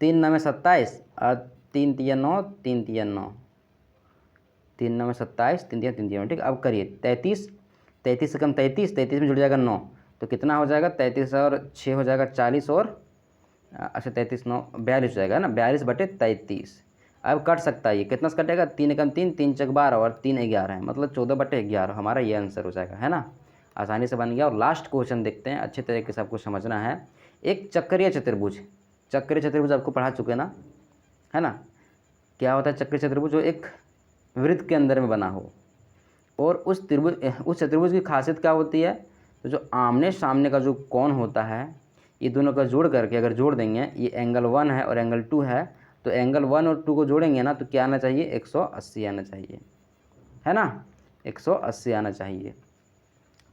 3 9 में 27 और 3 3 9, 3 3 9, 3 9 में 27, 3 3 9, ठीक है। अब करिए 33, 33 से कम 33, 33 में जुड़ जाएगा 9, तो कितना हो जाएगा 33 और 6 हो जाएगा 40 और अच्छा 33 9 42 हो जाएगा ना, 42/33। अब कट सकता है ये, कितना से कटेगा 3 कम 3, 3 चक 12 और 3 11 है, मतलब 14/11 हमारा ये आंसर हो जाएगा, है ना। आसानी से बन गया। और लास्ट क्वेश्चन देखते हैं, अच्छे तरीके से आपको समझना है। एक चक्रीय चतुर्भुज, चक्रीय चतुर्भुज आपको पढ़ा चुके ना, है ना। क्या होता है चक्रीय चतुर्भुज, जो एक वृत्त के अंदर में बना हो, और उस चतुर्भुज की खासियत क्या होती है, तो जो आमने सामने का जो कोण होता है, ये दोनों का जोड़ करके अगर जोड़ देंगे, ये एंगल 1 है और एंगल 2 है, तो एंगल 1 और 2 को जोड़ेंगे ना, तो क्या आना चाहिए 180 आना चाहिए, है ना, 180 आना चाहिए।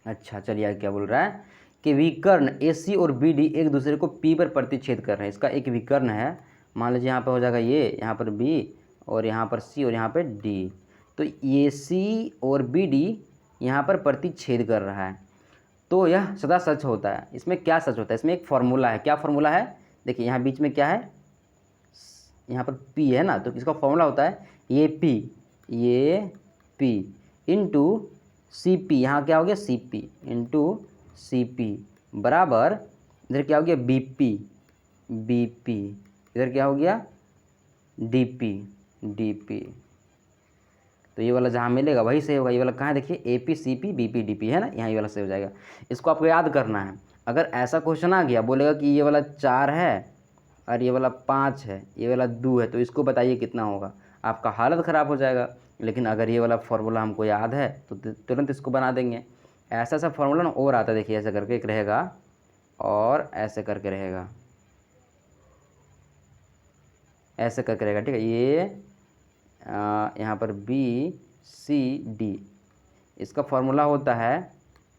अच्छा चलिए आगे क्या बोल रहा है कि विकर्ण AC और BD एक दूसरे को P पर प्रतिच्छेद कर रहे हैं। इसका एक विकर्ण है, मान लीजिए यहाँ पर हो जाएगा ये, यहाँ पर B और यहाँ पर C और यहाँ पर D, तो AC और BD यहाँ पर प्रतिच्छेद कर रहा है, तो यह सदा सच होता है। इसमें क्या सच होता है, इसमें एक फॉर्मूला है। क्या फॉर्मूला है, देखिए यहाँ बीच में क्या है, यहाँ पर P है ना, तो इसका फॉर्मूला होता है ये P इंटू CP, यहाँ क्या हो गया CP इंटू CP बराबर, इधर क्या हो गया BP, इधर क्या हो गया DP। तो ये वाला जहाँ मिलेगा वही सही होगा। ये वाला कहाँ है, देखिए AP CP BP DP है ना, यहाँ ये वाला सही हो जाएगा। इसको आपको याद करना है। अगर ऐसा क्वेश्चन आ गया, बोलेगा कि ये वाला 4 है और ये वाला 5 है, ये वाला 2 है, तो इसको बताइए कितना होगा, आपका हालत ख़राब हो जाएगा। लेकिन अगर ये वाला फार्मूला हमको याद है तो तुरंत इसको बना देंगे। ऐसा सा फार्मूला ना और आता है, देखिए ऐसे करके एक रहेगा और ऐसे करके रहेगा, ऐसे करके रहेगा, ठीक है। ये यहाँ पर BCD, इसका फार्मूला होता है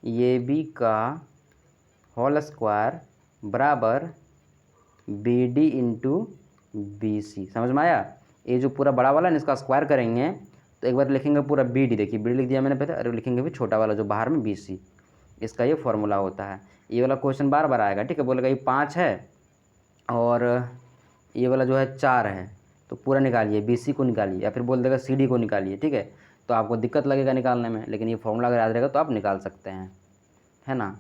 AB का होल स्क्वायर बराबर BD इंटू BC। समझ में आया। ये जो पूरा बड़ा वाला है इसका स्क्वायर करेंगे तो एक बार लिखेंगे पूरा BD, देखिए BD लिख दिया मैंने पहले, अरे लिखेंगे भी छोटा वाला जो बाहर में BC, इसका ये फार्मूला होता है। ये वाला क्वेश्चन बार बार आएगा, ठीक है। बोलेगा ये 5 है और ये वाला जो है 4 है, तो पूरा निकालिए, BC को निकालिए, या फिर बोल देगा CD को निकालिए, ठीक है। तो आपको दिक्कत लगेगा निकालने में, लेकिन ये फार्मूला अगर याद रहेगा तो आप निकाल सकते हैं, है ना।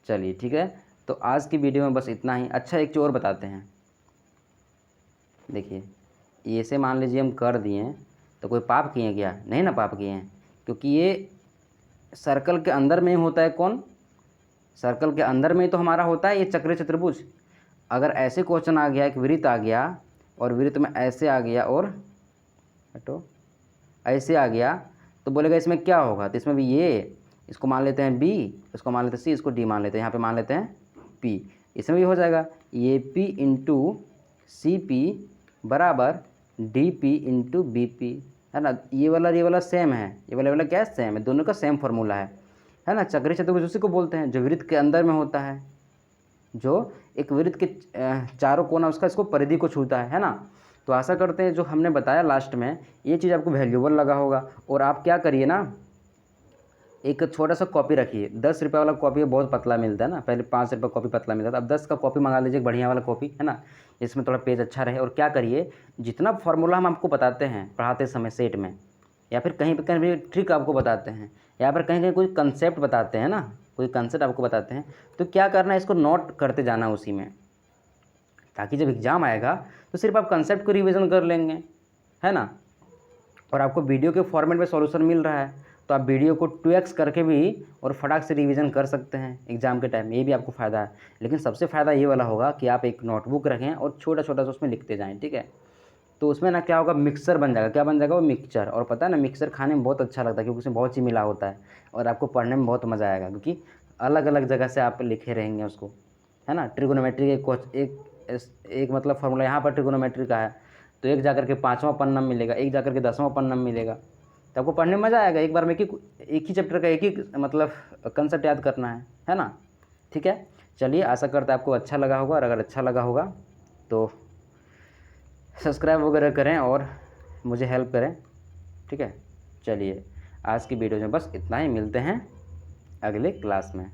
चलिए ठीक है, तो आज की वीडियो में बस इतना ही। अच्छा एक चीज़ और बताते हैं, देखिए ये से मान लीजिए हम कर दिए, तो कोई पाप किए क्या, नहीं ना पाप किए हैं, क्योंकि ये सर्कल के अंदर में ही होता है। कौन, सर्कल के अंदर में ही तो हमारा होता है ये चक्रीय चतुर्भुज। अगर ऐसे क्वेश्चन आ गया, एक वृत्त आ गया और वृत्त में ऐसे आ गया और हटो ऐसे आ गया, तो बोलेगा इसमें क्या होगा, तो इसमें भी ये, इसको मान लेते हैं B, इसको मान लेते हैं C, इसको D मान लेते हैं, यहाँ पे मान लेते हैं P, इसमें भी हो जाएगा ये P इंटू CP बराबर DP इंटू BP, है ना। ये वाला सेम है, ये वाला क्या है, सेम है, दोनों का सेम फार्मूला है ना। चक्रीय चतुर्भुज उसी को बोलते हैं जो वृत्त के अंदर में होता है, जो एक वृत्त के चारों कोना उसका इसको परिधि को छूता है ना। तो आशा करते हैं जो हमने बताया लास्ट में ये चीज़ आपको वैल्यूएबल लगा होगा। और आप क्या करिए ना, एक छोटा सा कॉपी रखिए, 10 रुपये वाला कॉपी बहुत पतला मिलता है ना, पहले 5 रुपये कॉपी पतला मिलता था, अब 10 का कॉपी मंगा लीजिए, बढ़िया वाला कॉपी, है ना, इसमें थोड़ा पेज अच्छा रहे। और क्या करिए, जितना फार्मूला हम आपको बताते हैं पढ़ाते समय सेट में, या फिर कहीं भी ट्रिक आपको बताते हैं, या फिर कहीं कोई कंसेप्ट बताते हैं ना, कोई कंसेप्ट आपको बताते हैं, तो क्या करना है, इसको नोट करते जाना उसी में, ताकि जब एग्ज़ाम आएगा तो सिर्फ आप कंसेप्ट को रिवीजन कर लेंगे, है ना। और आपको वीडियो के फॉर्मेट में सॉल्यूशन मिल रहा है, तो आप वीडियो को 2x करके भी और फटाक से रिवीजन कर सकते हैं एग्ज़ाम के टाइम, ये भी आपको फ़ायदा है। लेकिन सबसे फ़ायदा ये वाला होगा कि आप एक नोटबुक रखें और छोटा छोटा सा उसमें लिखते जाएँ, ठीक है। तो उसमें ना क्या होगा, मिक्सर बन जाएगा, क्या बन जाएगा, वो मिक्सचर। और पता है ना, मिक्सर खाने में बहुत अच्छा लगता है, क्योंकि उसमें बहुत चीज़ मिला होता है, और आपको पढ़ने में बहुत मज़ा आएगा, क्योंकि अलग अलग जगह से आप लिखे रहेंगे उसको, है ना। ट्रिगोनोमेट्री एक मतलब फार्मूला यहाँ पर ट्रिगोनोमेट्री का है, तो एक जाकर के 5वां पन्ना मिलेगा, एक जाकर के 10वां पन्ना मिलेगा, तो आपको पढ़ने में मज़ा आएगा। एक बार में एक ही चैप्टर का एक ही मतलब कंसेप्ट याद करना है ना। ठीक है, चलिए आशा करता है आपको अच्छा लगा होगा, और अगर अच्छा लगा होगा तो सब्सक्राइब वगैरह करें और मुझे हेल्प करें। ठीक है, चलिए आज की वीडियो में बस इतना ही, मिलते हैं अगले क्लास में।